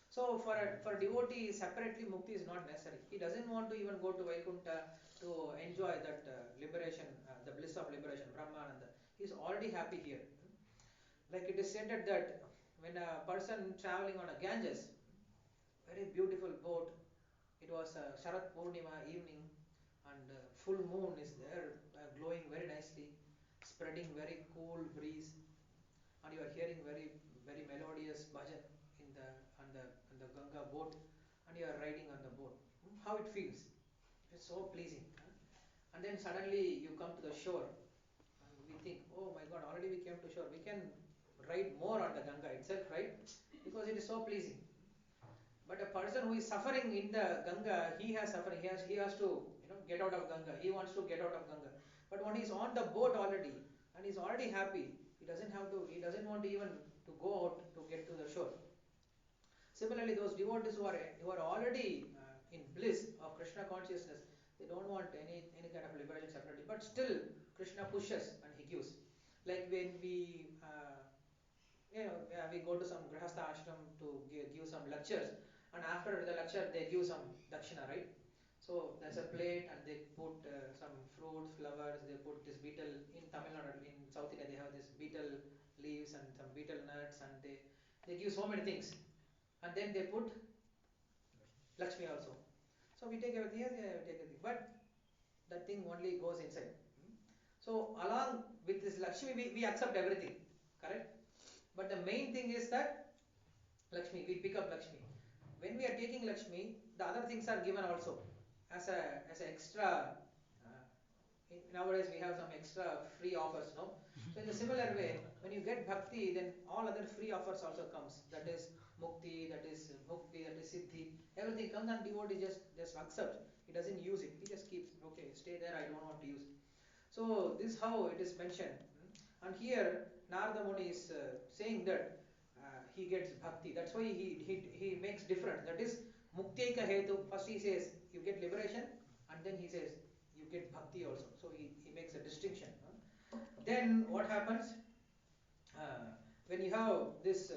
So for a devotee, separately Mukti is not necessary. He doesn't want to even go to Vaikuntha to enjoy that liberation, the bliss of liberation, Brahmananda. He is already happy here. Like it is said that when a person traveling on a Ganges, very beautiful boat, it was a Sharat Purnima evening, and full moon is there, glowing very nicely, spreading very cool breeze, and you are hearing very very melodious bhajan on the Ganga boat, and you are riding on the boat. How it feels? It's so pleasing. And then suddenly you come to the shore, and we think, oh my God, already we came to shore. We can ride more on the Ganga itself, right? Because it is so pleasing. But a person who is suffering in the Ganga, he has suffering. He has to get out of Ganga. He wants to get out of Ganga. But when he is on the boat already and he is already happy, he doesn't want to even to go out to get to the shore. Similarly, those devotees who are already in bliss of Krishna consciousness, they don't want any kind of liberation separately. But still, Krishna pushes and he gives. Like when we we go to some grihastha ashram to give some lectures, and after the lecture they give some dakshina, right? So there's a plate and they put some fruits, flowers, they put this betel. In Tamil Nadu, in South India, they have this betel leaves and some betel nuts, and they give so many things. And then they put Lakshmi also. So we take everything, yes, yeah, we take everything. But that thing only goes inside. So along with this Lakshmi, we accept everything, correct? But the main thing is that Lakshmi, we pick up Lakshmi. When we are taking Lakshmi, the other things are given also as a extra. Nowadays we have some extra free offers, no? So in a similar way, when you get bhakti, then all other free offers also comes. That is mukti, that is bhukti, that is siddhi. Everything comes and devotee just accepts. He doesn't use it. He just keeps, okay, stay there, I don't want to use it. So this is how it is mentioned. And here Narada Muni is saying that he gets bhakti. That's why he makes difference. That is muktaika hetu. First he says you get liberation, and then he says you get bhakti also. So he makes a distinction. Then what happens? When you have this,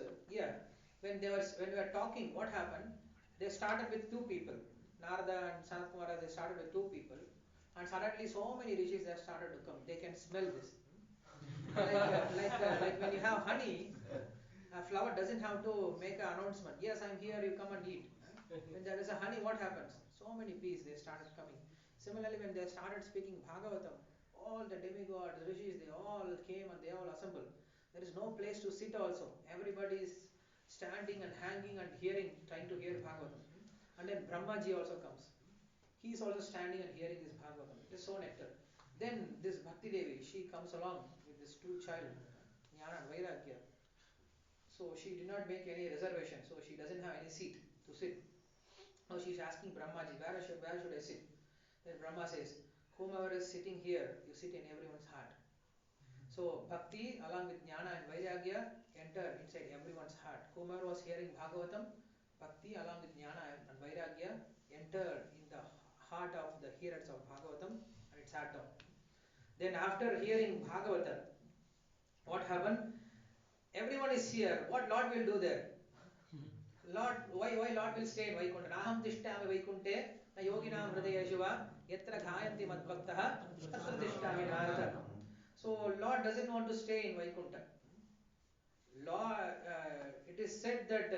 when we were talking, what happened? They started with two people. Narada and Sanat Kumara, they started with two people, and suddenly so many rishis have started to come. They can smell this. Like when you have honey, a flower doesn't have to make an announcement. Yes, I'm here, you come and eat. When there is a honey, what happens? So many bees, they started coming. Similarly, when they started speaking Bhagavatam, all the demigods, rishis, they all came and they all assembled. There is no place to sit also. Everybody is standing and hanging and hearing, trying to hear Bhagavatam. And then Brahmaji also comes. He is also standing and hearing this Bhagavatam. It is so nectar. Then this Bhakti Devi, she comes along with this two child, Jnana and Vairagya. So she did not make any reservation. So she doesn't have any seat to sit. Now she is asking Brahmaji, where should I sit? Then Brahma says, whomever is sitting here, you sit in everyone's heart. So Bhakti along with Jnana and Vairagya enter inside everyone's heart. Whomever was hearing Bhagavatam, Bhakti along with Jnana and Vairagya entered in the heart of the hearers of Bhagavatam and it sat down. Then after hearing Bhagavatam, what happened? Everyone is here. What Lord will do there? Lord, why Lord will stay in Vaikuntha? Naham tishtami Vaikunte, na yoginam hridayeshu va, yatra ghayanti madbhaktaha, tatra tishtami narada. So Lord doesn't want to stay in Vaikuntha. Lord, it is said that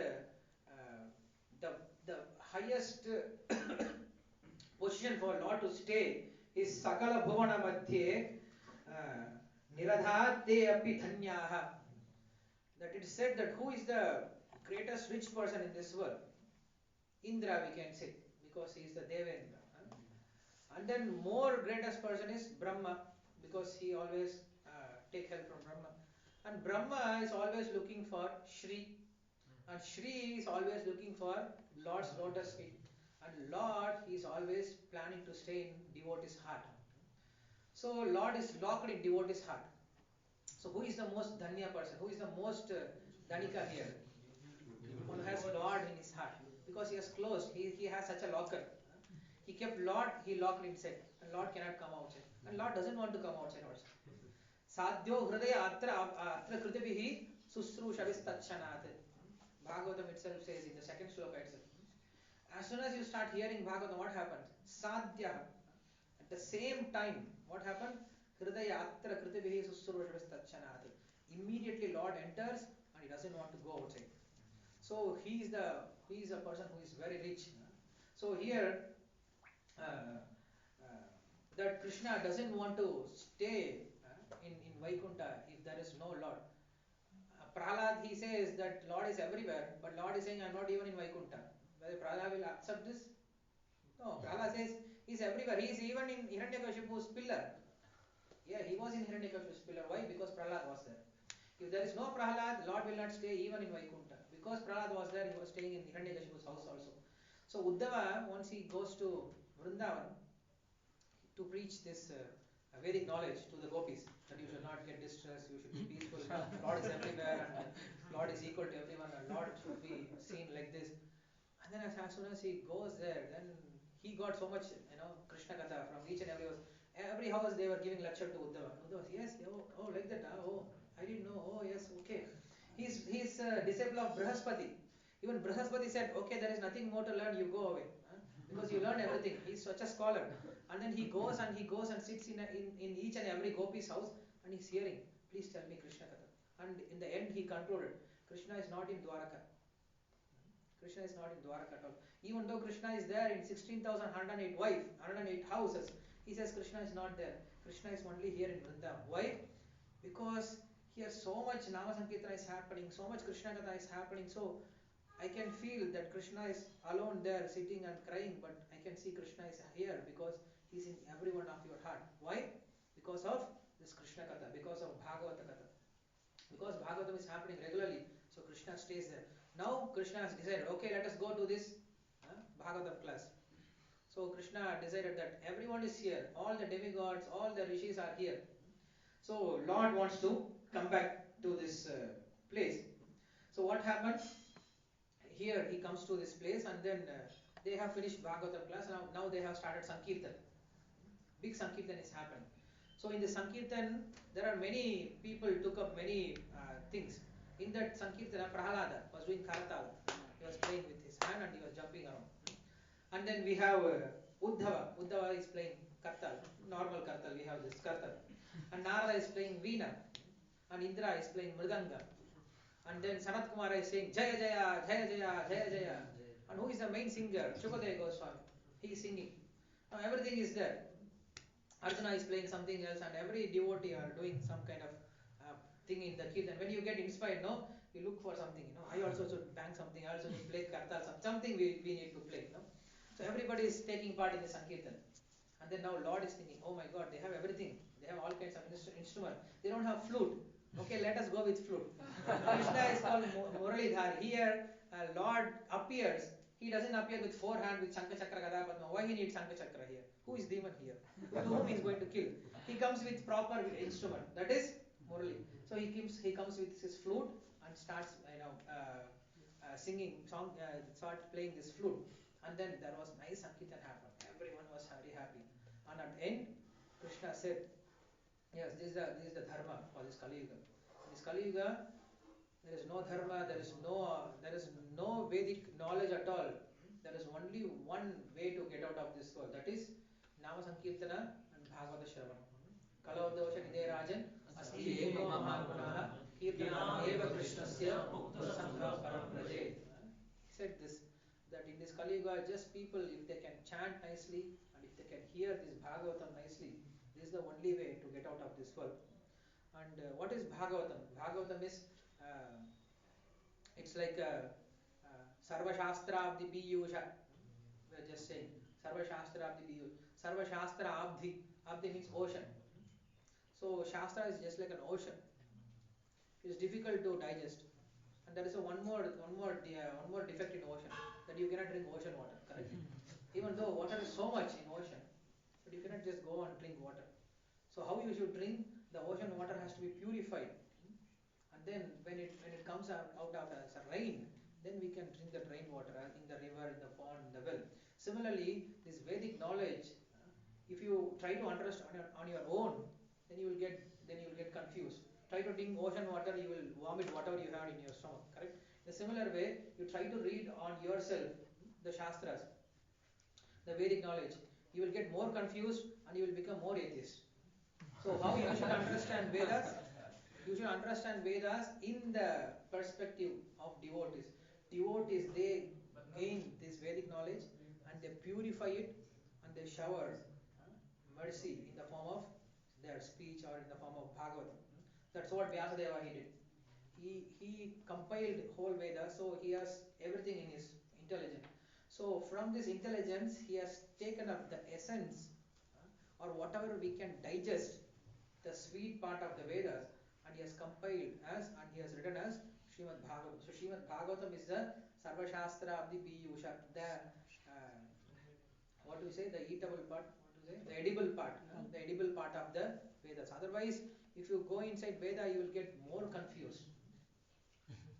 the highest position for Lord to stay is Sakala Bhuvana Madhye Niradhate api dhanyaha. That it is said that who is the greatest rich person in this world? Indra, we can say, because he is the Devendra. And then more greatest person is Brahma, because he always take help from Brahma. And Brahma is always looking for Shri. And Shri is always looking for Lord's lotus feet. And Lord, he is always planning to stay in devotee's heart. So Lord is locked in devotee's heart. So who is the most dhanya person? Who is the most dhanika here? One who has Lord in his heart. Because he has closed, he has such a locker. He kept Lord, he locked inside. And Lord cannot come outside. And Lord doesn't want to come outside also. Sadhyo hridaya atra kritibihi susrushavistachanat. Bhagavatam itself says in the second sloka itself. As soon as you start hearing Bhagavatam, what happens? Sadhya. At the same time, what happened? Hridaya atra kritibihi susrushavistachanat. Immediately Lord enters and he doesn't want to go outside. So he is a person who is very rich. So here that Krishna doesn't want to stay in Vaikuntha if there is no Lord. Prahlad, he says that Lord is everywhere, but Lord is saying, I am not even in Vaikuntha. Whether Prahlad will accept this? No, Prahlad says he is everywhere. He is even in Hiranyakashipu's pillar. Yeah, he was in Hiranyakashipu's pillar. Why? Because Prahlad was there. If there is no Prahlad, Lord will not stay even in Vaikuntha. Because Prahlad was there, he was staying in Hiranyakashipu's house also. So Uddhava, once he goes to Vrindavan to preach this Vedic knowledge to the gopis, that you should not get distressed, you should be peaceful, Lord is everywhere and Lord is equal to everyone and Lord should be seen like this. And then as soon as he goes there, then he got so much, Krishna Katha from each and every house they were giving lecture to Uddhava. Uddhava, yes, oh like that, oh, I didn't know, oh yes, okay. He's a disciple of Brihaspati. Even Brihaspati said, okay, there is nothing more to learn, you go away. Because you learn everything. He's such a scholar. And then he goes and sits in each and every gopi's house and he's hearing, please tell me Krishna Katha. And in the end he concluded, Krishna is not in Dwaraka. Krishna is not in Dwaraka at all. Even though Krishna is there in 16,108 wives, 108 houses, he says Krishna is not there. Krishna is only here in Vrindavan. Why? Because here so much Nama Sankirtana is happening, so much Krishna Katha is happening. So I can feel that Krishna is alone there sitting and crying, but I can see Krishna is here because he's in every one of your heart. Why? Because of this Krishna Katha, because of Bhagavata Katha. Because Bhagavatam is happening regularly, so Krishna stays there. Now Krishna has decided, okay, let us go to this Bhagavatam class. So Krishna decided that everyone is here, all the demigods, all the rishis are here. So Lord wants to come back to this place. So what happened? Here he comes to this place and then they have finished Bhagavatam class. Now they have started Sankirtan. Big Sankirtan is happening. So in the Sankirtan, there are many people took up many things. In that Sankirtana, Prahalada was doing Kartal. He was playing with his hand and he was jumping around. And then we have Uddhava. Uddhava is playing Kartal, normal Kartal. We have this Kartal. And Narada is playing Veena. and Indra is playing Mridanga. And then Sanat Kumara is saying Jaya Jaya, Jaya Jaya, Jaya Jaya. And who is the main singer? Shukadeva Goswami. He is singing. Now everything is there. Arjuna is playing something else, and every devotee are doing some kind of thing in the kirtan. When you get inspired, no, you look for something. I also should bang something. I also should play kartal. Something we need to play. So everybody is taking part in the sankirtan. And then now Lord is thinking, oh my God, they have everything. They have all kinds of instrument. They don't have flute. Okay, let us go with flute. Krishna is called Muralidhar. Here, Lord appears. He doesn't appear with four hands with Shankha Chakra Gada Padma. Why he needs Shankha Chakra here? Who is demon here? To whom he is going to kill? He comes with proper instrument. That is Murali. So he comes with his flute and starts singing song. Start playing this flute. And then there was nice Sankirtan happened. Everyone was very happy. And at the end, Krishna said, yes, this is the dharma for this Kali Yuga. In this Kali Yuga, there is no dharma, there is no Vedic knowledge at all. There is only one way to get out of this world. That is Nama Sankirtana and Bhagavata Shravana. Kalau dosha nide rajan asti eko mahagunaha kirtanam eva krishnasya mukta sangha param praje. He said this, that in this Kali Yuga, just people, if they can chant nicely and if they can hear this Bhagavatam nicely, this is the only way to get out of this world. And what is Bhagavatam? Bhagavatam is it's like Sarva Shastra Abdi Piyusha. We are just saying Sarva Shastra Abdi Piyusha. Sarva Shastra Abdi. Abdi means ocean. So Shastra is just like an ocean. It is difficult to digest. And there is one more defect in ocean, that you cannot drink ocean water. Correct? Even though water is so much in ocean, but you cannot just go and drink water. So how you should drink? The ocean water has to be purified. And then when it comes out as a rain, then we can drink the rainwater in the river, in the pond, in the well. Similarly, this Vedic knowledge, if you try to understand on your own, then you will get confused. Try to drink ocean water, you will vomit whatever you have in your stomach. Correct? In a similar way, you try to read on yourself the Shastras, the Vedic knowledge. You will get more confused and you will become more atheist. So how you should understand Vedas? You should understand Vedas in the perspective of devotees. Devotees, they gain this Vedic knowledge and they purify it and they shower mercy in the form of their speech or in the form of Bhagavatam. That's what Vyasadeva he did. He compiled whole Veda, so he has everything in his intelligence. So from this intelligence, he has taken up the essence or whatever we can digest, the sweet part of the Vedas, and he has compiled as and he has written as Srimad Bhagavatam. So Srimad Bhagavatam is the Sarva Shastra of the Piyusha, the what do we say, the eatable part, what do we say, the edible part, the edible part of the Vedas. Otherwise, if you go inside Veda, you will get more confused.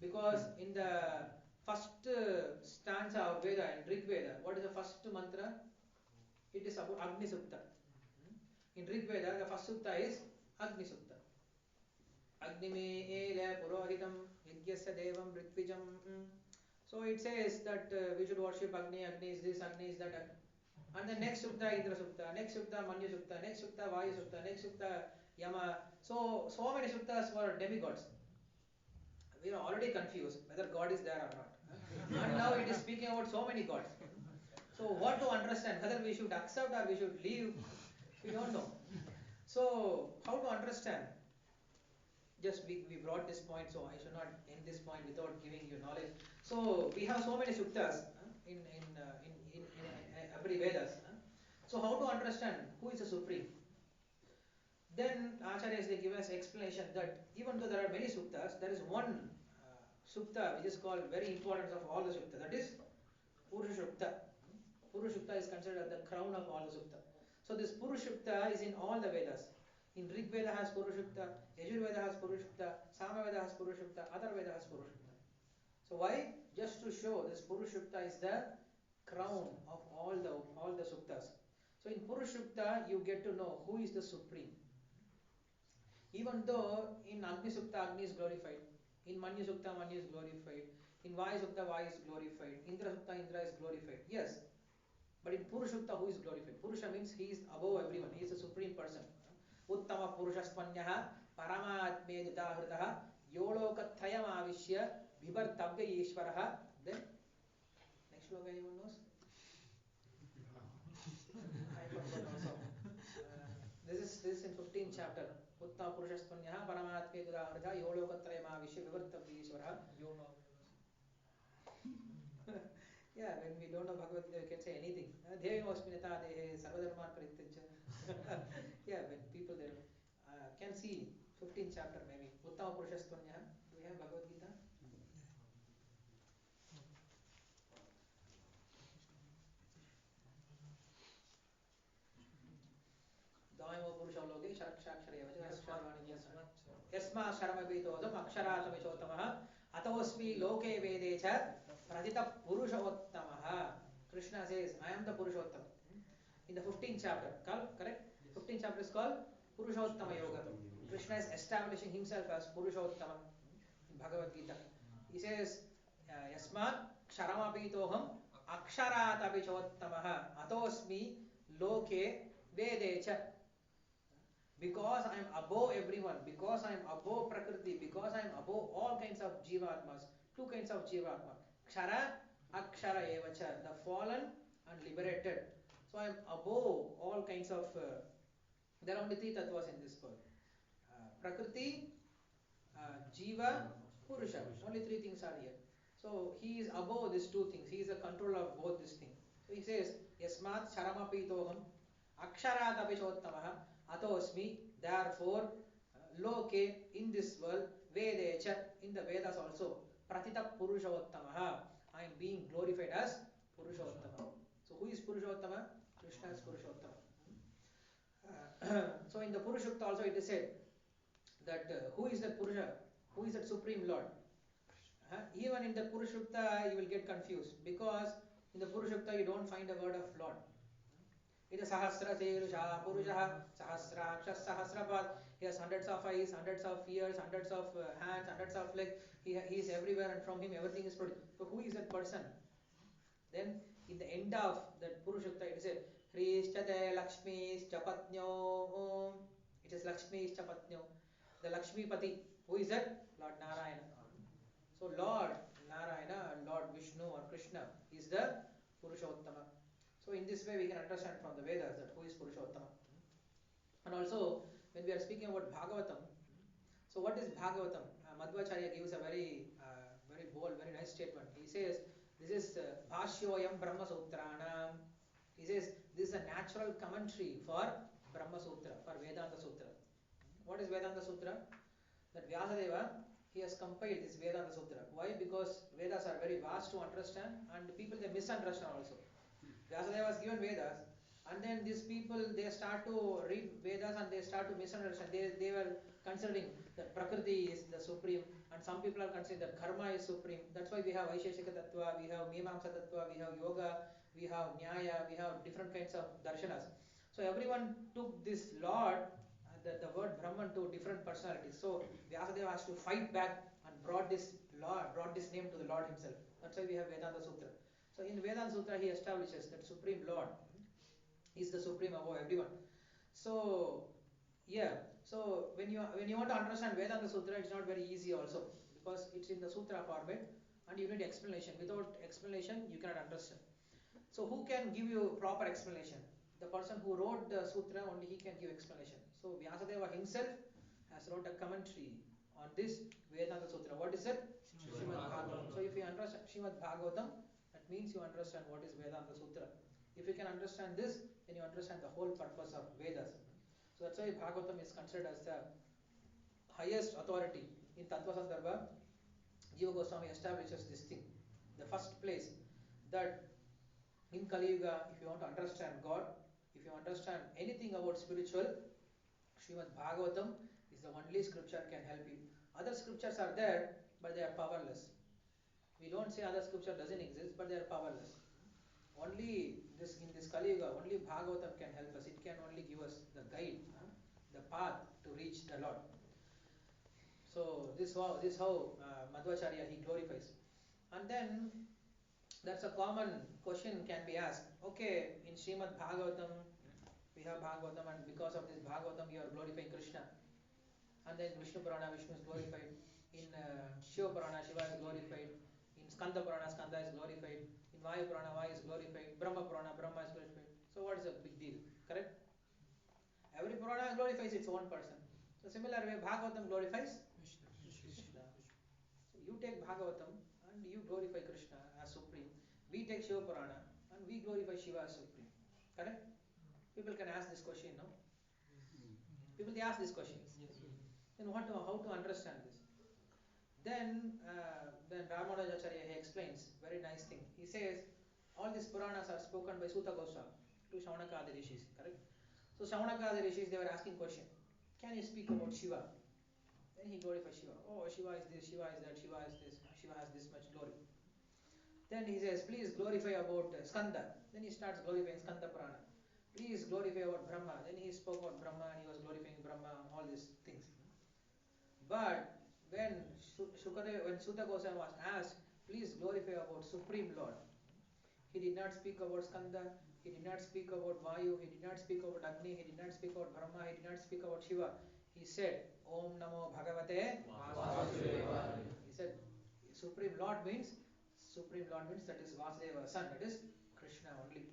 Because in the first stanza of Veda, in Rig Veda, what is the first mantra? It is about Agni Sukta. In Rig Veda, the first sutta is Agni Sukta. Agni me ele purohitam yagyasya devam ritvijam. So it says that we should worship Agni, Agni is this, Agni is that. And the next sukta Indra Sukta, next sukta Manya Sukta, next sukta Vayu Sukta, next sukta Yama. So many suktas for demigods. We are already confused whether God is there or not. And now it is speaking about so many gods. So what to understand? Whether we should accept or we should leave, we don't know. So how to understand? Just we brought this point, so I should not end this point without giving you knowledge. So we have so many suktas in every Vedas. So how to understand who is the supreme? Then Acharyas, they give us explanation that even though there are many suktas, there is one sukta which is called very important of all the sukta. That is Purusha Sukta. Purusha Sukta is considered the crown of all the sukta. So this Purusha Sukta is in all the Vedas. In Rig Veda has Purusha Sukta, Yajur Veda has Purusha Sukta, Sama Veda has Purusha Sukta, other Veda has Purusha Sukta. So why? Just to show this Purusha Sukta is the crown of all the suktas. So in Purusha Sukta you get to know who is the supreme. Even though in Agni Sukta Agni is glorified, in Manya Sukta Manya is glorified, in Vayu Sukta Vayu is glorified, Indra Sukta Indra is glorified. Yes, but in Purusha Sukta who is glorified? Purusha means he is above everyone. He is the supreme person. Uttama Purushaspanyaha Paramatme Dudahritah Yolokatrayamavishya Vibhartavya Ishvaraha. Then next sloka anyone knows? I forgot also. This is in 15th chapter. Uttama Purushastvanyah Paramatme Dudahritah Yolokatrayamavishya Vibhartavya Ishvaraha. Yeah, when we don't know Bhagavad Gita, we can say anything. Devimosminata dehe sarvadharman parityajya. Yeah, when people there can see 15th chapter maybe. Uttama Purushastvanyah. Do we have Bhagavad Gita? Dvaimo Purusha loge sharakshakshara yavaja Yasma Sharamabitodam Aksharatamichotamaha Atosmi Loke Vedecha Pradita Purushottamaha. Krishna says, I am the Purushottama. In the 15th chapter, correct? 15th chapter is called Purushottama Yoga. Krishna is establishing himself as Purushottama in Bhagavad Gita. He says, Yasmat Ksharamabitoham Aksharatabichottamaha Atosmi Loke Vedecha. Because I am above everyone, because I am above Prakriti, because I am above all kinds of Jivatmas, two kinds of Jivatma, Kshara, Akshara Evacha, the fallen and liberated. So I am above all kinds of, there are only three tattvas in this world. Prakriti, Jiva, Purusha. Only three things are here. So he is above these two things. He is the controller of both these things. So he says, Yasmat Sharamapitoham Aksharat Abhishottamaha Atosmi. Therefore, Loke, in this world, Vedecha, in the Vedas also, Pratita Purushottamaha. I am being glorified as Purushottama. So who is Purushottama? Krishna is Purushottama. So in the Purushukta also it is said that who is that Purusha? Who is that Supreme Lord? Even in the Purushukta you will get confused because in the Purushukta you don't find a word of Lord. It is Sahasra Serusha Purusha Sahasraksha Sahasrapad. He has hundreds of eyes, hundreds of ears, hundreds of hands, hundreds of legs. He is everywhere and from him everything is produced. So who is that person? Then in the end of that Purushukta it is Hrishchate Lakshmi Chapatnyo. It is Lakshmi Chapatnyo. The Lakshmi Pati. Who is that? Lord Narayana. So Lord Narayana and Lord Vishnu or Krishna is the Purushottama. So in this way we can understand from the Vedas that who is Purushottama. And also when we are speaking about Bhagavatam, so what is Bhagavatam? Madhvacharya gives a very bold, very nice statement. He says, this is Bhashyoyam Brahma Sutranam. He says, this is a natural commentary for Brahma Sutra, for Vedanta Sutra. What is Vedanta Sutra? That Vyasadeva, he has compiled this Vedanta Sutra. Why? Because Vedas are very vast to understand and people they misunderstand also. Vyasadeva has given Vedas and then these people they start to read Vedas and they start to misunderstand. They were considering that Prakriti is the supreme and some people are considering that Karma is supreme. That's why we have Vaisheshika Tattva, we have Mimamsa Tattva, we have Yoga, we have Nyaya, we have different kinds of darshanas. So everyone took this Lord, the word Brahman to different personalities. So Vyasadeva has to fight back and brought this name to the Lord himself. That's why we have Vedanta Sutra. So in Vedanta Sutra he establishes that Supreme Lord is the supreme above everyone. So yeah, so when you want to understand Vedanta Sutra, it's not very easy also because it's in the sutra format and you need explanation. Without explanation you cannot understand. So who can give you proper explanation? The person who wrote the sutra, only he can give explanation. So Vyasadeva himself has wrote a commentary on this Vedanta Sutra. What is it? Srimad Bhagavatam. So if you understand Srimad Bhagavatam, that means you understand what is Vedanta Sutra. If you can understand this, then you understand the whole purpose of Vedas. So that's why Bhagavatam is considered as the highest authority. In Tattva Sandarbha, Jiva Goswami establishes this thing. The first place that in Kali Yuga, if you want to understand God, if you understand anything about spiritual, Srimad Bhagavatam is the only scripture can help you. Other scriptures are there, but they are powerless. We don't say other scripture doesn't exist, but they are powerless. Only this in this Kali Yuga, only Bhagavatam can help us. It can only give us the guide, the path to reach the Lord. So this how Madhvacharya he glorifies. And then that's a common question can be asked. Okay, in Srimad Bhagavatam, we have Bhagavatam and because of this Bhagavatam you are glorifying Krishna. And then Vishnu Purana, Vishnu is glorified. In Shiva Purana, Shiva is glorified. In Skanda Purana, Skanda is glorified. In Vayu Purana, Vayu is glorified. Brahma Purana, Brahma is glorified. So what is the big deal? Correct? Every Purana glorifies its own person. So similar way, Bhagavatam glorifies Krishna. So you take Bhagavatam and you glorify Krishna as supreme. We take Shiva Purana and we glorify Shiva as supreme. Correct? People can ask this question, no? People they ask this question. Then how to understand this? Then Ramanujacharya he explains very nice thing. He says all these Puranas are spoken by Suta Goswami to Shaunaka Rishis. Correct? So Shaunaka Rishis they were asking question. Can you speak about Shiva? Then he glorifies Shiva. Oh, Shiva is this, Shiva is that, Shiva is this, Shiva has this much glory. Then he says, please glorify about Skanda. Then he starts glorifying Skanda Purana. Please glorify about Brahma. Then he spoke about Brahma and he was glorifying Brahma, all these things. But when when Suta Goswami was asked, please glorify about Supreme Lord, he did not speak about Skanda, he did not speak about Vayu, he did not speak about Agni, he did not speak about Brahma, he did not speak about Shiva. He said, Om Namo Bhagavate Vasudevaya. He said, Supreme Lord means that is Vasudeva's son, that is Krishna only.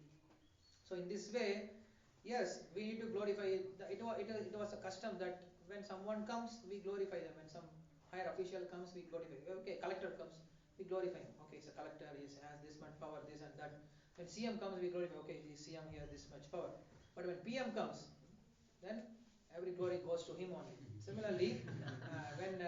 So in this way, yes, we need to glorify it. It was a custom that when someone comes, we glorify them. When some higher official comes, we glorify. Okay, collector comes, we glorify him. Okay, he's a collector, he has this much power, this and that. When CM comes, we glorify. Okay, the CM here this much power. But when PM comes, then every glory goes to him only. Similarly, when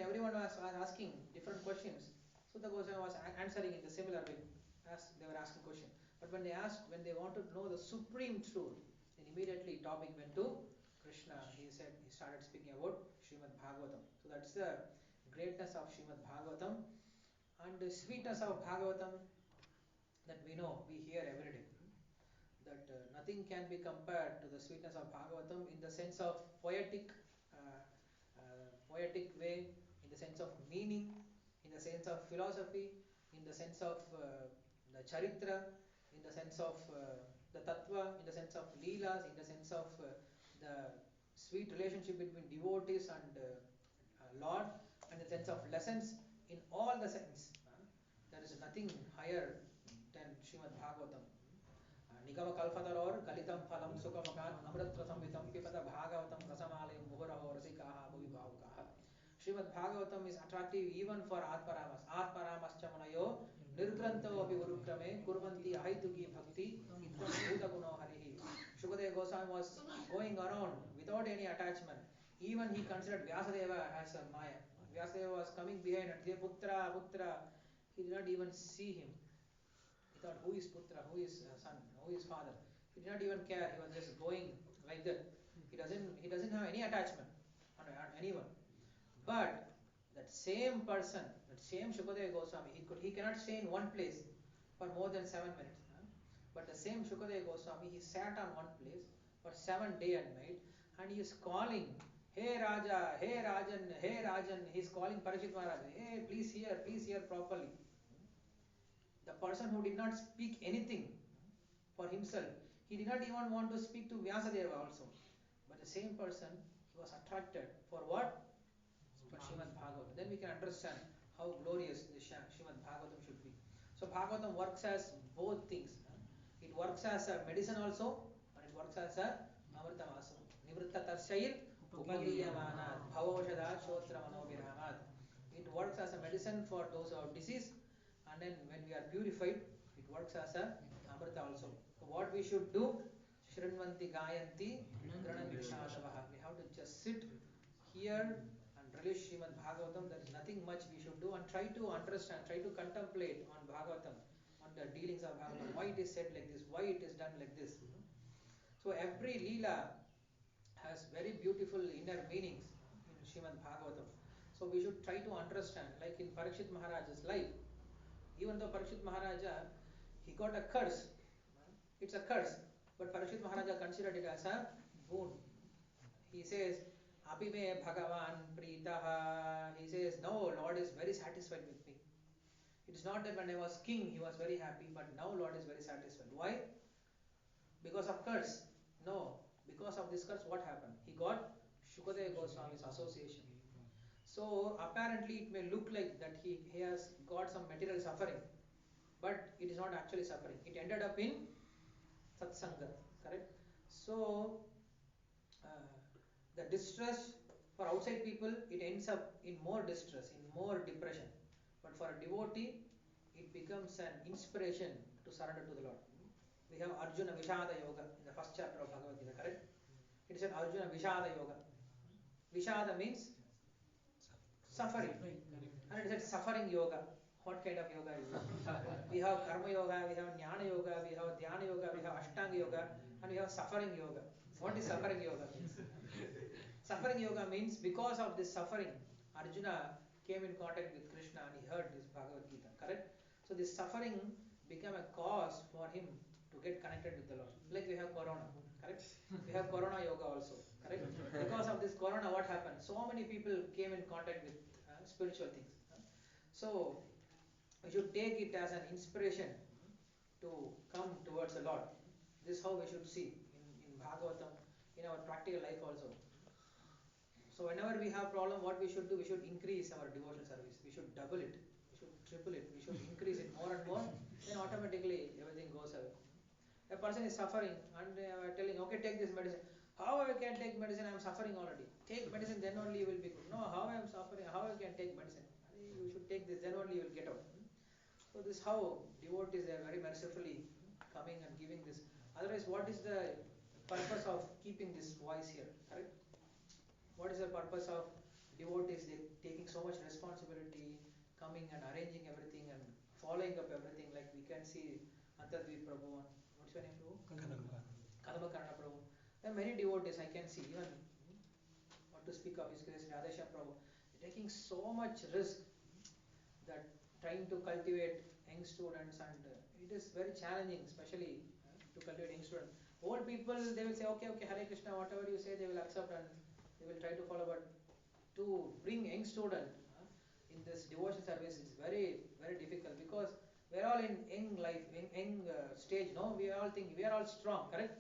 everyone was asking different questions, Sutta Goswami was answering in the similar way as they were asking question. But when they wanted to know the supreme truth, then immediately topic went to Krishna. He started speaking about Srimad Bhagavatam. So that's the greatness of Srimad Bhagavatam and the sweetness of Bhagavatam that we know, we hear every day. That nothing can be compared to the sweetness of Bhagavatam in the sense of poetic way, in the sense of meaning, in the sense of philosophy, in the sense of the charitra, in the sense of the tattva, in the sense of leelas, in the sense of the sweet relationship between devotees and Lord, and the sense of lessons in all the sense. There is nothing higher than Srimad Bhagavatam. Nigama Kalpataror, Galitam Phalam, Sukamakat, Amratra Samvitam, Pipada Bhagavatam, Rasamalayam, Muhuraho, Rasikaha, Bhuvibhavukaha. Srimad Bhagavatam is attractive even for Atparamas. Atparamas Chamanayo, Nirgranto Vivurukrame, Kurvanti Ahaituki Bhakti, Itram Bhuta Guno Harihi. Shukadeva Goswami was going around without any attachment. Even he considered Vyasadeva as a Maya. Vyasadeva was coming behind and say, Putra, Putra. He did not even see him. He thought, who is Putra, who is son, who is father? He did not even care. He was just going like that. He doesn't have any attachment on anyone. But that same person, that same Shukadeva Goswami, he cannot stay in one place for more than 7 minutes. But the same Shukadeva Goswami, he sat on one place for 7 days and night, and he is calling, Hey Raja, Hey Rajan, Hey Rajan. He is calling Parikshit Maharaj, Hey, please hear properly. The person who did not speak anything for himself, he did not even want to speak to Vyasadeva also. But the same person, he was attracted for what? For Srimad Bhagavatam. Then we can understand how glorious the Srimad Bhagavatam should be. So Bhagavatam works as both things. It works as a medicine also, and it works as a Amrita also. Nivritta Tarsayir Upagiyamanat Bhavoshada Shotra Manobhiramat. It works as a medicine for those who have disease, and then when we are purified, it works as a Amrita also. So what we should do? Shrinvanti Gayanti Grananti Shadavaha. We have to just sit here and relish Srimad Bhagavatam. There is nothing much we should do, and try to understand, try to contemplate on Bhagavatam, on the dealings of Bhagavatam, why it is said like this, why it is done like this. So every Leela has very beautiful inner meanings in Srimad Bhagavatam. So we should try to understand, like in Parikshit Maharaj's life, even though Parikshit Maharaja, he got a curse, it's a curse, but Parikshit Maharaja considered it as a boon. He says, Apime Bhagavan Pritaha. He says, no, Lord is very satisfied with me. It's not that when I was king, he was very happy, but now Lord is very satisfied. Why? Because of curse? No. Because of this curse, what happened? He got Shukadeva Goswami's association. So apparently it may look like that he has got some material suffering, but it is not actually suffering. It ended up in satsanga, correct? So the distress for outside people, it ends up in more distress, in more depression. But for a devotee, it becomes an inspiration to surrender to the Lord. We have Arjuna Vishada Yoga in the first chapter of Bhagavad Gita, correct? It is an Arjuna Vishada Yoga. Vishada means suffering. And it is a suffering yoga. What kind of yoga is it? We have Karma Yoga, we have Jnana Yoga, we have Dhyana Yoga, we have Ashtanga Yoga, and we have Suffering Yoga. What is Suffering Yoga means? Suffering Yoga means because of this suffering, Arjuna came in contact with Krishna and he heard this Bhagavad Gita, correct? So this suffering became a cause for him to get connected with the Lord. Like we have Corona, correct? We have Corona Yoga also, correct? Because of this Corona, what happened? So many people came in contact with spiritual things. So we should take it as an inspiration to come towards the Lord. This is how we should see in Bhagavatam, in our practical life also. So whenever we have problem, what we should do? We should increase our devotional service. We should double it. We should triple it. We should increase it more and more. Then automatically everything goes away. A person is suffering and telling, okay, take this medicine. How I can take medicine? I am suffering already. Take medicine, then only you will be good. No, how I am suffering? How I can take medicine? You should take this, then only you will get out. So this is how devotees, they are very mercifully coming and giving this. Otherwise, what is the purpose of keeping this voice here? Correct? What is the purpose of devotees taking so much responsibility, coming and arranging everything and following up everything? Like we can see Antadvi Prabhu, what's your name, Prabhu? Kadamakarna Prabhu. There are many devotees I can see, even what to speak of His Grace Radheshyam Prabhu. They're taking so much risk that trying to cultivate young students, and it is very challenging, especially to cultivate young students. Old people, they will say, okay, Hare Krishna, whatever you say, they will accept and they will try to follow. But to bring young student in this devotion service is very, very difficult, because we are all in young life, young stage. No, we all think we are all strong, correct?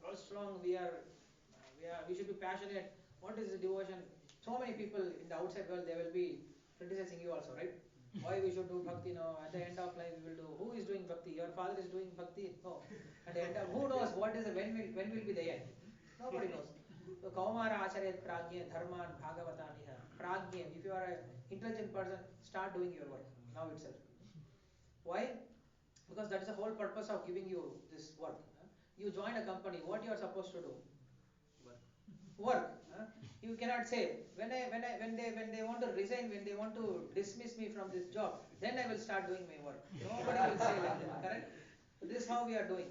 We are all strong. We should be passionate. What is the devotion? So many people in the outside world, they will be criticizing you also, right? Why we should do bhakti now? At the end of life, we will do. Who is doing bhakti? Your father is doing bhakti? No. At the end of, who knows what is the when will be the end? Nobody knows. So Kaumara Acharya Pragya Dharman Bhagavata Niha. Pragya. If you are an intelligent person, start doing your work now itself. Why? Because that is the whole purpose of giving you this work. You join a company. What you are supposed to do? Work. You cannot say when they want to resign, when they want to dismiss me from this job, then I will start doing my work. Nobody will say like that, correct? So this is how we are doing.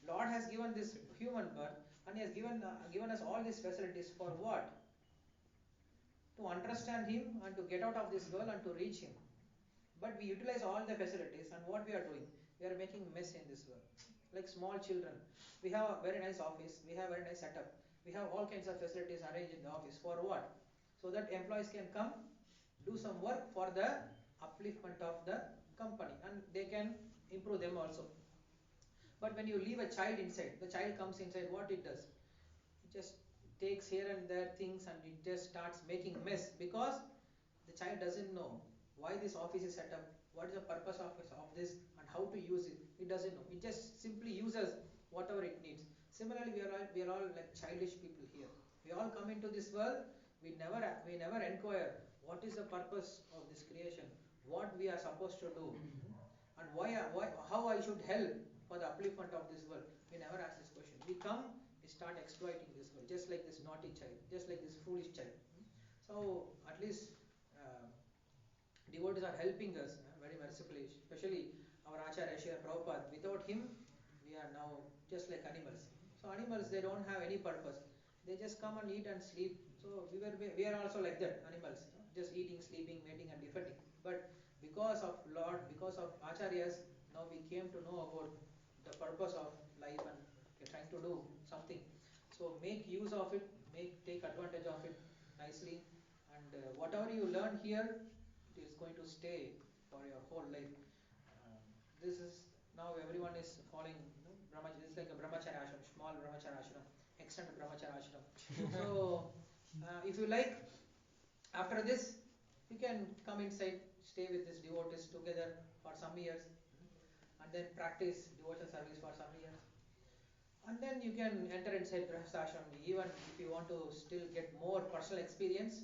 Lord has given this human birth, and He has given us all these facilities for what? To understand Him and to get out of this world and to reach Him. But we utilize all the facilities, and what we are doing? We are making mess in this world. Like small children. We have a very nice office, we have a very nice setup. We have all kinds of facilities arranged in the office. For what? So that employees can come, do some work for the upliftment of the company, and they can improve them also. But when you leave a child inside, the child comes inside, what it does? It just takes here and there things and it just starts making mess, because the child doesn't know why this office is set up, what is the purpose of this, and how to use it. It doesn't know. It just simply uses whatever it needs. Similarly, we are all like childish people here. We all come into this world. We never inquire what is the purpose of this creation, what we are supposed to do, and how I should help for the upliftment of this world. We never ask this question. We come, we start exploiting this world, just like this naughty child, just like this foolish child. So at least devotees are helping us very mercifully, especially our Acharya Srila Prabhupada. Without him, we are now just like animals. So animals, they don't have any purpose. They just come and eat and sleep. So we are also like that, animals, just eating, sleeping, mating and defending. But because of Lord, because of Acharyas, now we came to know about the purpose of life, and we are trying to do something. So make use of it, take advantage of it nicely, and whatever you learn here, it is going to stay for your whole life. This is now everyone is following, Brahmacharya. This is like a Brahmacharya ashram, small Brahmacharya ashram, extended Brahmacharya ashram. So If you like, after this, you can come inside, stay with this devotees together for some years, and then practice devotional service for some years. And then you can enter inside Grihastha ashram. Even if you want to still get more personal experience,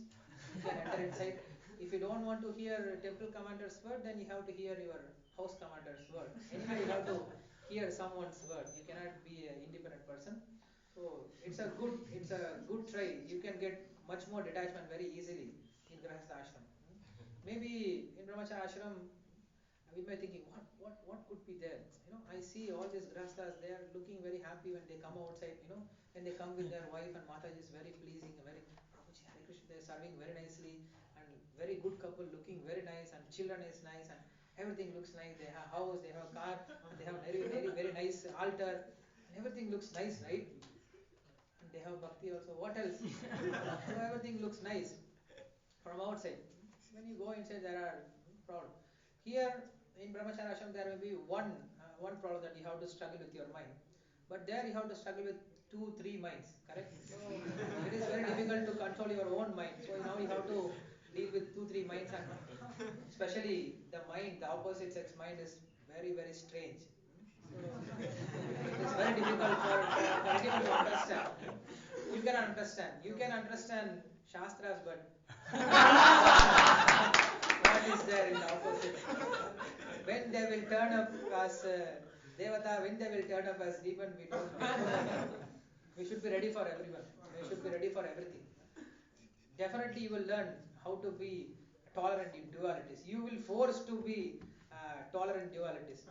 you can enter inside. If you don't want to hear temple commander's word, then you have to hear your house commander's word. Anyway, you have to hear someone's word. You cannot be an independent person. So it's a good try. You can get much more detachment very easily in Grihastha ashram. Maybe in Brahmacharya ashram, we may thinking, what could be there? I see all these grahasthas, they are looking very happy when they come outside, when they come with their wife, and Mataji is very pleasing, very, Prabhuji, Hare Krishna, they are serving very nicely, and very good couple, looking very nice, and children is nice, and everything looks nice. They have house, they have car, and they have very nice altar, and everything looks nice, right? And they have bhakti also. What else? So everything looks nice from outside. When you go inside, there are problems. Here in Brahmacharya ashram, there may be one problem, that you have to struggle with your mind. But there you have to struggle with 2-3 minds, correct? So it is very difficult to control your own mind. So now you have to deal with 2-3 minds, and especially the mind, the opposite sex mind is very strange. So it is very difficult for anyone to understand. You cannot understand. You can understand Shastras, but what is there in the opposite? When they will turn up as Devata, when they will turn up as demon, we don't know. We should be ready for everyone. We should be ready for everything. Definitely you will learn how to be tolerant in dualities. You will force to be tolerant dualities,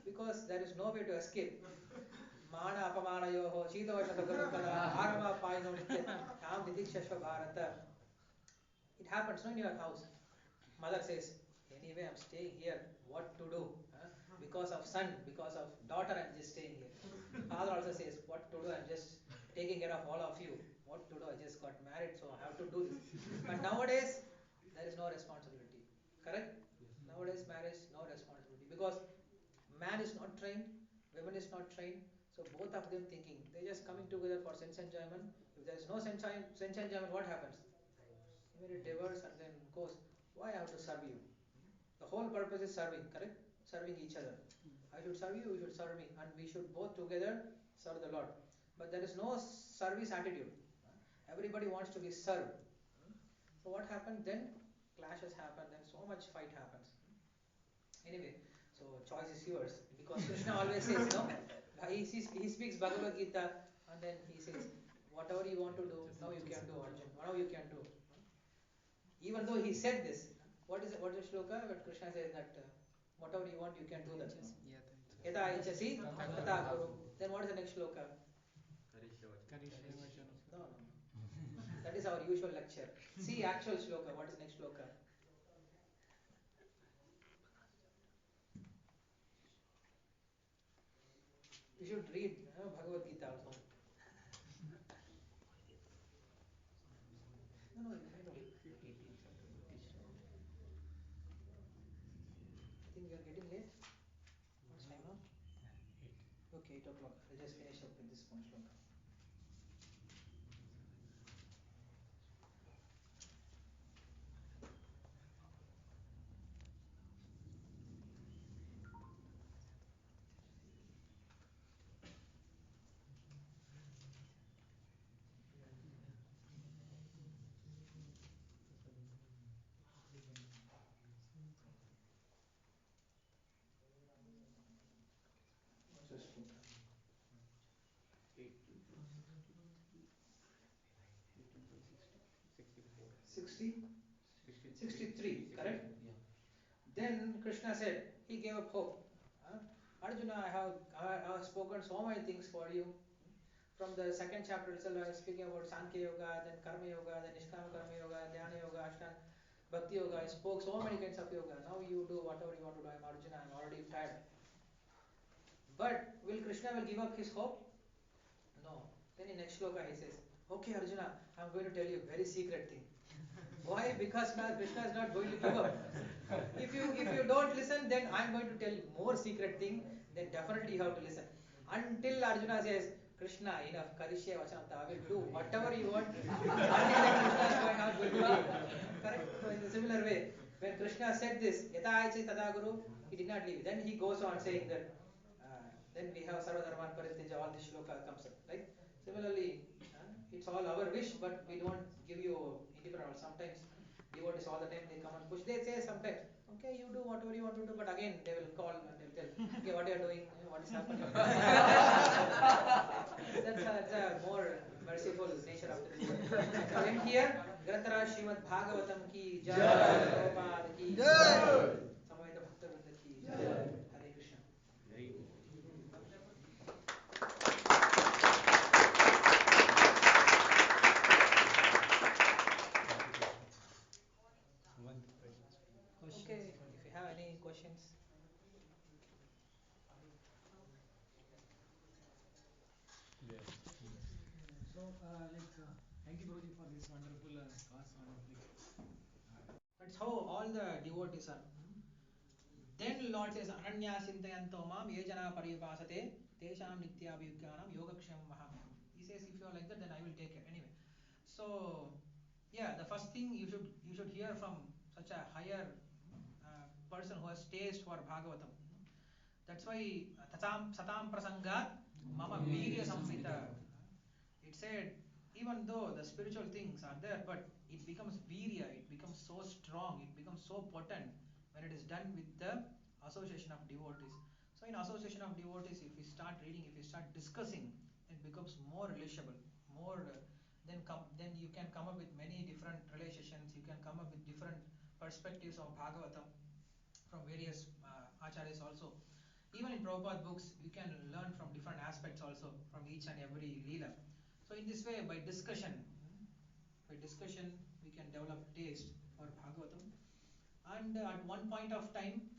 because there is no way to escape. Mana apamanayoho shitavasha dukkada arama paino nitya tam didikshashva bharata. It happens, no, in your house. Mother says, anyway, I'm staying here. What to do? Because of son, because of daughter, I'm just staying here. Father also says, what to do? I'm just taking care of all of you. What to do? I just got married, so I have to do this. But nowadays, there is no responsibility. Correct? Nowadays, marriage, no responsibility. Because man is not trained, women is not trained. So both of them thinking, they're just coming together for sense enjoyment. If there is no sense enjoyment, what happens? Immediate divorce, and then goes, why I have to serve you? The whole purpose is serving, correct? Serving each other. I should serve you, you should serve me, and we should both together serve the Lord. But there is no service attitude. Everybody wants to be served. So what happens then? Clashes happen, then so much fight happens. Anyway, so choice is yours, because Krishna always says, no? He speaks Bhagavad Gita, and then he says, whatever you want to do, now you can do, Arjun. Now you can do. Even though he said this, what is the shloka? But Krishna says that whatever you want, you can do that. Yata ichasi, tata kuru. Then what is the next shloka? No. That is our usual lecture. See actual shloka. What is the next shloka? You should read Bhagavad Gita also. No, I don't. I think we are getting late. What's time now? Okay, 8 o'clock. I'll just finish up with this one shloka. What's the shloka? 60? 63, correct? Yeah. Then Krishna said, he gave up hope. Arjuna, I have spoken so many things for you. From the second chapter itself, I was speaking about Sankhya Yoga, then Karma Yoga, then Nishkama Karma Yoga, Dhyana Yoga, Ashtanga Bhakti Yoga. I spoke so many kinds of yoga. Now you do whatever you want to do. I'm Arjuna, I'm already tired. But will Krishna will give up his hope? No. Then in next shloka he says, okay Arjuna, I'm going to tell you a very secret thing. Why? Because now Krishna is not going to give up. If you don't listen, then I'm going to tell you more secret thing. Then definitely you have to listen. Until Arjuna says, Krishna, enough, Karishya Vachanam, I will do whatever you want. Until the Krishna said this, Yata Aichi Tada Guru, he did not leave. Then he goes on saying that, then we have Sarvadharman Parityaja, all this shloka comes up. Right? Similarly, it's all our wish, but we don't give you independent. Sometimes devotees all the time they come and push. They say sometimes, okay, you do whatever you want to do, but again they will call and they'll tell, okay, what are you doing? What is happening? That's a more merciful nature of the devotee. So in here, Granthara Srimad Bhagavatam ki jai, Prabhupada ki jai, Samaveta Bhakta ki jai. Hare Krishna. Okay, if you have any questions. So, thank you, Guruji, for this wonderful class on That's how all the devotees are. Then Lord says, Ananya Sintayanto Mam Yejana Paripasate Tesham Nityabhyukyanam Yogaksham Mahamyam. He says, if you are like that, then I will take care. Anyway. So yeah, the first thing you should hear from such a higher person who has taste for Bhagavatam. That's why Satam Prasangat Mama Virya Samvita. It said, even though the spiritual things are there, but it becomes virya, it becomes so strong, it becomes so potent when it is done with the association of devotees. So in association of devotees, if we start reading, if we start discussing, it becomes more relishable, more then you can come up with many different relations, you can come up with different perspectives of Bhagavatam from various acharyas also. Even in Prabhupada books, we can learn from different aspects also from each and every leela. So in this way, by discussion, we can develop taste for Bhagavatam. And at one point of time,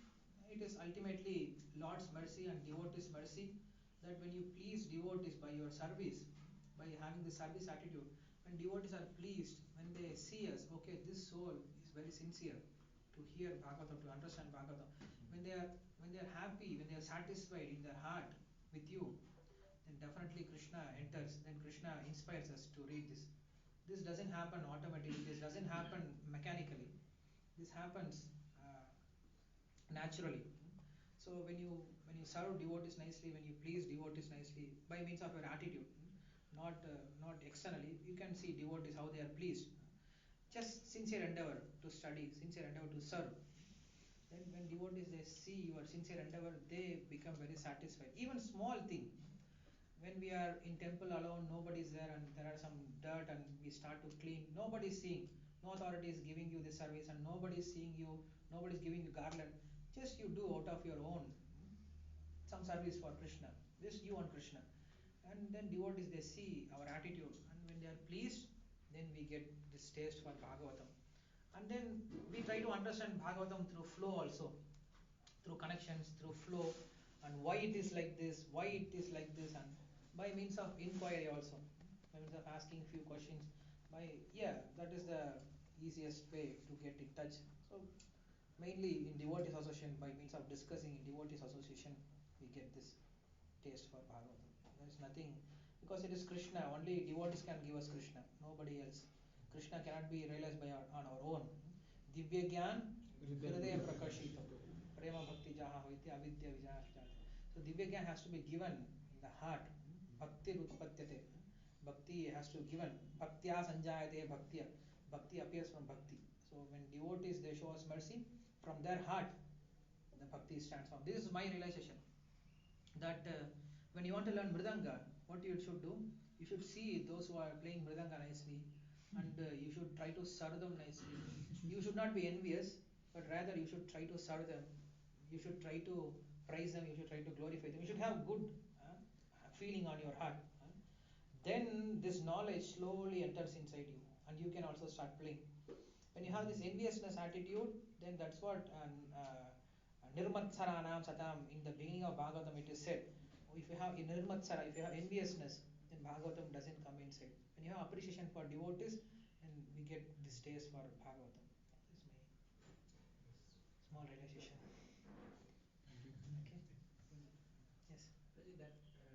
it is ultimately Lord's mercy and devotees' mercy that when you please devotees by your service, by having the service attitude, when devotees are pleased, when they see us, okay, this soul is very sincere to hear Bhagavatam, to understand Bhagavatam, when they are happy, when they are satisfied in their heart with you, then definitely Krishna enters, then Krishna inspires us to read this. This doesn't happen automatically, this doesn't happen mechanically, this happens naturally. So when you serve devotees nicely, when you please devotees nicely, by means of your attitude, not externally, you can see devotees how they are pleased. Just sincere endeavor to study, sincere endeavor to serve. Then when devotees they see your sincere endeavor, they become very satisfied. Even small thing, when we are in temple alone, nobody is there and there are some dirt and we start to clean, nobody is seeing, no authority is giving you the service and nobody is seeing you, nobody is giving you garland, just you do out of your own some service for Krishna, just you and Krishna. And then devotees they see our attitude and when they are pleased, then we get this taste for Bhagavatam. And then we try to understand Bhagavatam through flow also, through connections, through flow, and why it is like this, why it is like this, and by means of inquiry also, by means of asking few questions. That is the easiest way to get in touch. So mainly in devotees association, by means of discussing in devotees association, we get this taste for Bhagavatam. There is nothing, because it is Krishna, only devotees can give us Krishna, nobody else. Krishna cannot be realized on our own. Divya Gyan Hridaya Prakashita Prema Bhakti Jaha Hoiti Avidya Vijaya. So Divya Gyan has to be given in the heart. Bhakti Utpatyate. Bhakti has to be given. Bhaktya Sanjayate Bhaktya. Bhakti appears from Bhakti. So when devotees they show us mercy, from their heart the Bhakti stands from. This is my realization. That when you want to learn Mridanga, what you should do, you should see those who are playing Mridanga nicely and you should try to serve them nicely. You should not be envious, but rather you should try to serve them. You should try to praise them, you should try to glorify them. You should have good feeling on your heart. Then this knowledge slowly enters inside you and you can also start playing. When you have this enviousness attitude, then that's what Nirmatsaranam Satam, in the beginning of Bhagavatam it is said, if you have Nirmatsara, if you have enviousness, then Bhagavatam doesn't come inside. When you have appreciation for devotees, then we get this taste for Bhagavatam. This is my small realization. Okay? Yes.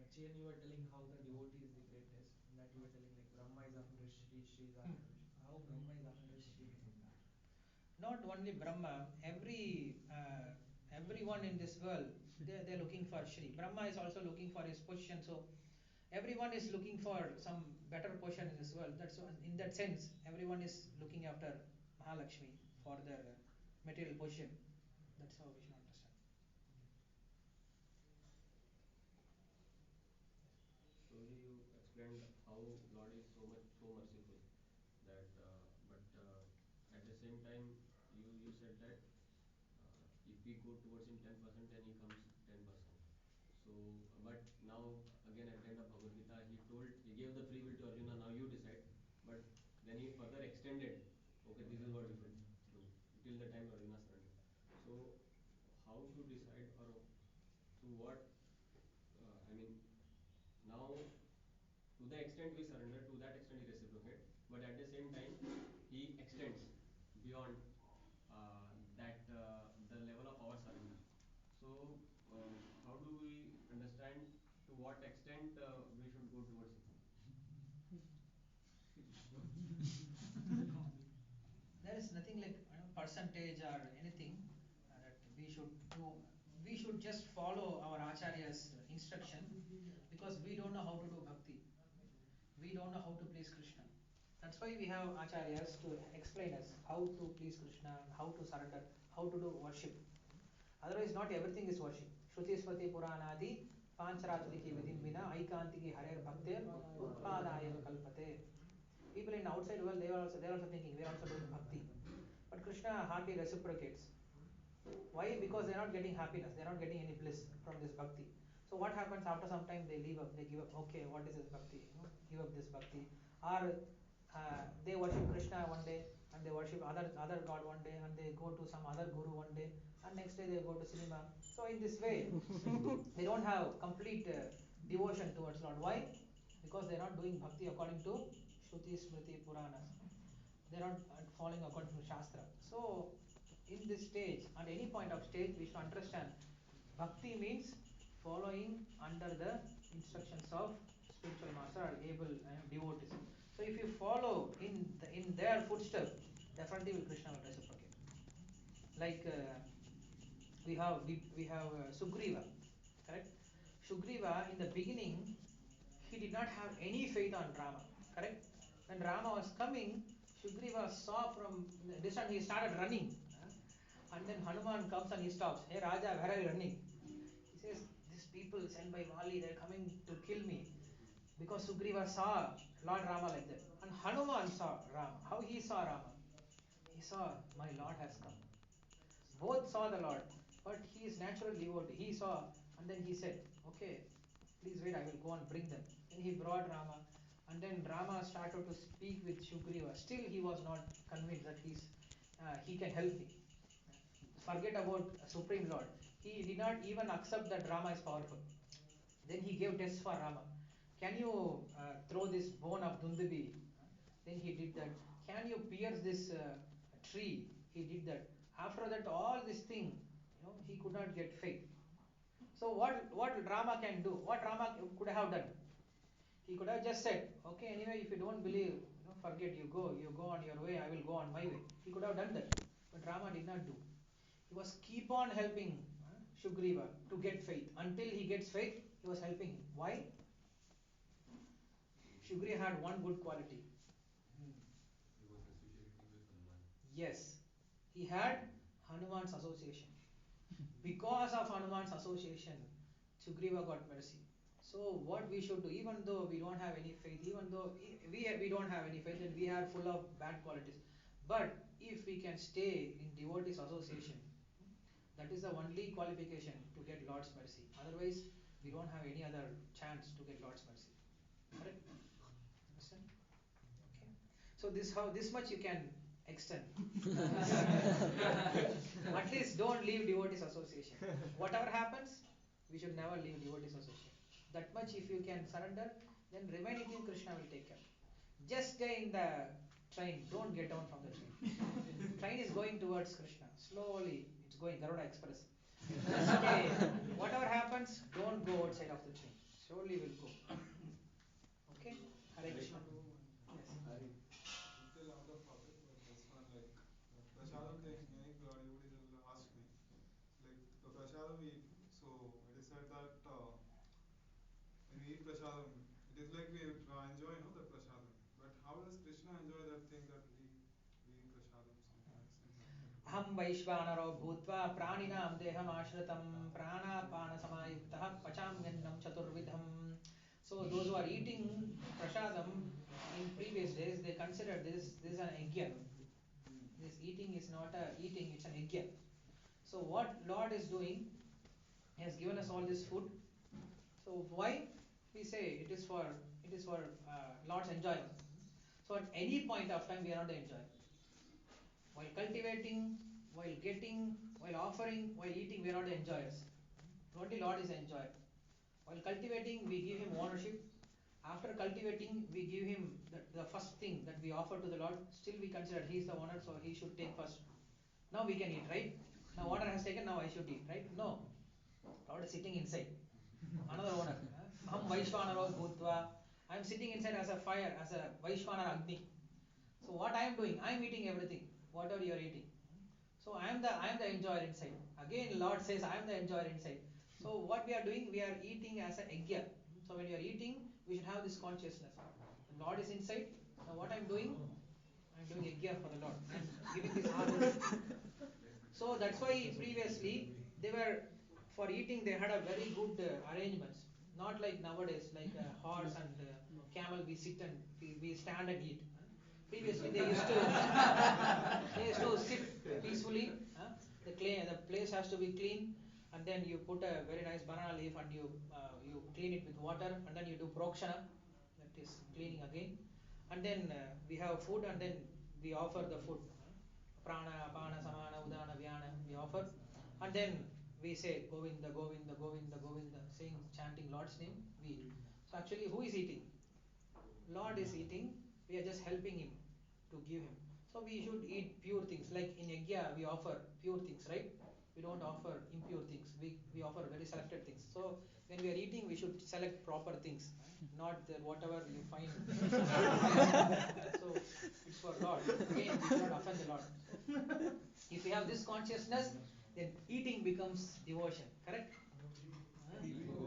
that chain you were telling how the devotee is the greatest, and that you were telling like Brahma is after Shri, Shri is after Vishnu. How Brahma is after Shri? Not only Brahma, everyone in this world, they're looking for Shri. Brahma is also looking for his position. So everyone is looking for some better position in this world. That's why, in that sense, everyone is looking after Mahalakshmi for their material position. That's how we should understand. Surely you explained how Lord is so merciful that, but at the same time you said that if we go towards him 10%, then he comes 10%. So, but now again at the end of Bhagavad Gita, he gave the free will to Arjuna. Now you decide. But then he further extended. Okay, this is what you should do till the time Arjuna surrender. So, how to decide or to what? I mean, now to the extent we surrender, to that extent he reciprocate. But at the same time, he extends beyond the level of our surrender. So, how do we understand to what extent we should go towards it? There is nothing like percentage or anything that we should do. We should just follow our acharya's instruction because we don't know how to do bhakti. We don't know how to please Krishna. That's why we have acharyas to explain us how to please Krishna and how to surrender, how to do worship. Otherwise, not everything is worship. Shruti Smriti Puranadi Pancharatmiki Vidin Vina Aikantiki Harer Bhaktir Utpadaya Kalpate. People in outside world, they are also thinking we are also doing bhakti. But Krishna hardly reciprocates. Why? Because they are not getting happiness, they are not getting any bliss from this bhakti. So what happens after some time? They leave up, they give up. Okay, what is this bhakti? Give up this bhakti. Or they worship Krishna one day, and they worship other god one day, and they go to some other guru one day, and next day they go to cinema. So in this way, they don't have complete devotion towards Lord. Why? Because they are not doing bhakti according to Shruti, Smriti, Puranas. They are not following according to Shastra. So, in this stage, at any point of stage, we should understand bhakti means following under the instructions of spiritual master or able devotees. So, if you follow in their footsteps, definitely will Krishna will reciprocate. Like we have Sugriva, correct? Sugriva in the beginning he did not have any faith on Rama, correct? When Rama was coming, Sugriva saw from the distance, he started running, and then Hanuman comes and he stops. Hey Raja, where are you running? He says, these people sent by Vali, they are coming to kill me. Because Sugriva saw Lord Rama like that. And Hanuman saw Rama. How he saw Rama? He saw, my Lord has come. Both saw the Lord, but he is naturally devotee. He saw, and then he said, okay, please wait, I will go and bring them. Then he brought Rama, and then Rama started to speak with Sugriva. Still, he was not convinced that he can help me. Forget about Supreme Lord. He did not even accept that Rama is powerful. Then he gave tests for Rama. Can you throw this bone of Dundubi? Then he did that. Can you pierce this tree? He did that. After that, all this thing, he could not get faith. So what Rama can do? What Rama could have done? He could have just said, okay, anyway, if you don't believe, forget, you go on your way, I will go on my way. He could have done that. But Rama did not do. He was keep on helping Sugriva to get faith. Until he gets faith, he was helping him. Why? Sugriva had one good quality. He was associated with Hanuman. Yes, he had Hanuman's association. Because of Hanuman's association, Sugriva got mercy. So what we should do, even though we don't have any faith, even though we don't have any faith and we are full of bad qualities, but if we can stay in devotees association, that is the only qualification to get Lord's mercy. Otherwise, we don't have any other chance to get Lord's mercy. Correct? Understand? Okay. So this much you can extend. At least don't leave devotees association. Whatever happens, we should never leave devotees association. That much if you can surrender, then remaining thing Krishna will take care. Just stay in the train. Don't get down from the train. Train is going towards Krishna. Slowly, it's going Garuda Express. Just stay. Whatever happens, don't go outside of the train. Slowly will go. Okay? Hare Krishna. Yes. Little out of topic, but this one like Prasadam they we eat prasadam, it is like we enjoy, the prasadam. But how does Krishna enjoy that thing that we eat prasadam sometimes? Aham Vaishvanaro Bhutva Praninam Deham Ashritam Pranapana Samayuktah Pachamyannam Chaturvidham. So those who are eating prasadam in previous days, they consider this is an yajna. This eating is not a eating, it's an yajna. So what Lord is doing, He has given us all this food. So why? We say it is for Lord's enjoyment. So at any point of time we are not the enjoyer. While cultivating, while getting, while offering, while eating, we are not the enjoyers. Only Lord is the enjoyer. While cultivating, we give Him ownership. After cultivating, we give Him the first thing that we offer to the Lord. Still we consider He is the owner, so He should take first. Now we can eat, right? Now water has taken, now I should eat, right? No. Lord is sitting inside. Another owner. Aham Vaishvanaro Bhutva. I am sitting inside as a fire, as a Vaishvanar Agni. So what I am doing, I am eating everything, whatever you are eating. So I am the enjoyer inside. Again, Lord says I am the enjoyer inside. So what we are doing, we are eating as a yajna. So when you are eating, we should have this consciousness. The Lord is inside. Now what I am doing, I am doing yajna for the Lord. I am giving this harvest. So that's why previously they were for eating they had a very good arrangements. Not like nowadays, like a horse and camel. We sit and we stand and eat. Previously they used to sit peacefully. The place has to be clean, and then you put a very nice banana leaf and you clean it with water, and then you do prokshana, that is cleaning again, and then we have food, and then we offer the food. Prana, Apana, Samana, Udana, Vyana, we offer, and then we say Govinda, Govinda, Govinda, Govinda, saying, chanting Lord's name. We eat. So actually, who is eating? Lord is eating. We are just helping Him to give Him. So we should eat pure things. Like in Yajna, we offer pure things, right? We don't offer impure things. We offer very selected things. So when we are eating, we should select proper things, not whatever you find. So it's for Lord. Again, we should not offend the Lord. So, if we have this consciousness, then eating becomes devotion. Correct?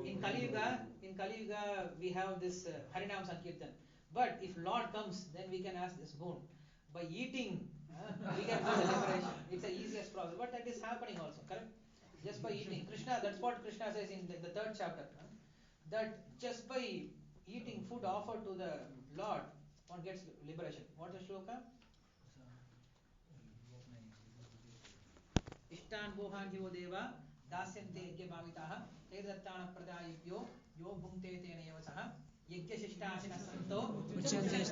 In Kali Yuga, we have this Harinam Sankirtan. But if Lord comes, then we can ask this boon. By eating, we can go to liberation. It's the easiest process. But that is happening also, correct? Just by eating. Krishna, that's what Krishna says in the third chapter. That just by eating food offered to the Lord, one gets liberation. What is the shloka? Ishtan bohan jivo deva dasyante yajna bhavitaha teddattana pradayibhyo yo bhunte tena eva saha yajna shishtasina santo uchyante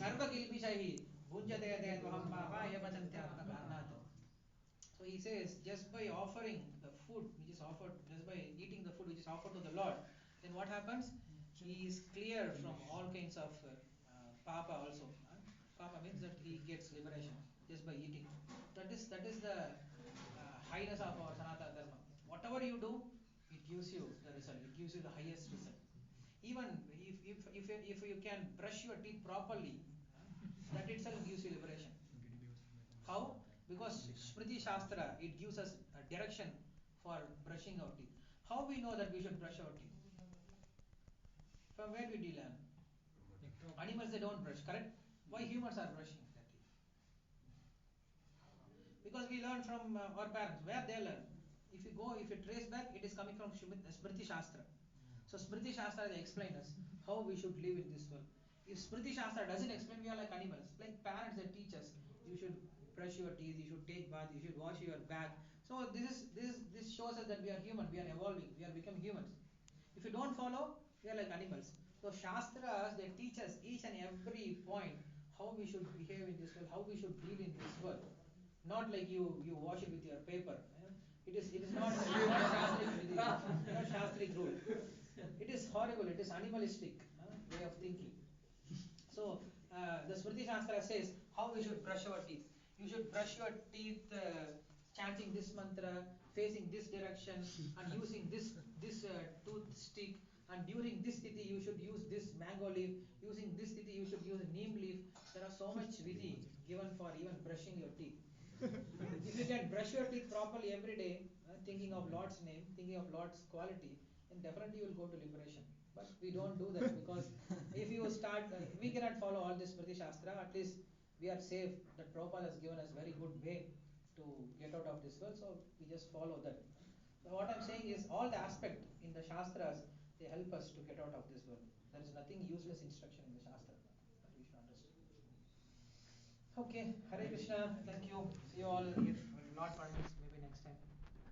sarva kilpishahi bhunjate devaham papa yavachante atma karanat. So he says, just by offering the food which is offered, just by eating the food which is offered to the Lord, then what happens? He is clear from all kinds of papa also. Papa means that he gets liberation just by eating. That is the highness of our Sanatana Dharma. Whatever you do, it gives you the result. It gives you the highest result. Even if you can brush your teeth properly, that itself gives you liberation. How? Because Smriti Shastra, it gives us a direction for brushing our teeth. How we know that we should brush our teeth? From where did we learn? Animals, they don't brush, correct? Why humans are brushing their teeth? Because we learn from our parents. Where they learn? If you trace back, it is coming from Smriti Shastra. So Smriti Shastra, they explain us how we should live in this world. If Smriti Shastra doesn't explain, we are like animals. Like parents that teach us, you should brush your teeth, you should take bath, you should wash your back. So this shows us that we are human, we are evolving, we are becoming humans. If you don't follow, we are like animals. So Shastras, they teach us each and every point how we should behave in this world, how we should deal in this world. Not like you wash it with your paper. It is not not Shastric rule. It is horrible. It is animalistic way of thinking. So the Smriti Shastra says how we should brush our teeth. You should brush your teeth chanting this mantra, facing this direction, and using this tooth stick. And during this sthiti, you should use this mango leaf. Using this sthiti, you should use neem leaf. There are so much vidhi given for even brushing your teeth. If you can brush your teeth properly every day, thinking of Lord's name, thinking of Lord's quality, then definitely you will go to liberation. But we don't do that because if you start, we cannot follow all this Smriti Shastra. At least we are safe. That Prabhupada has given us very good way to get out of this world, so we just follow that. So what I'm saying is all the aspect in the Shastras, they help us to get out of this world. There is nothing useless instruction in the Shastra. That we should understand. Okay, Hare Krishna. Thank you. See you all if not participate.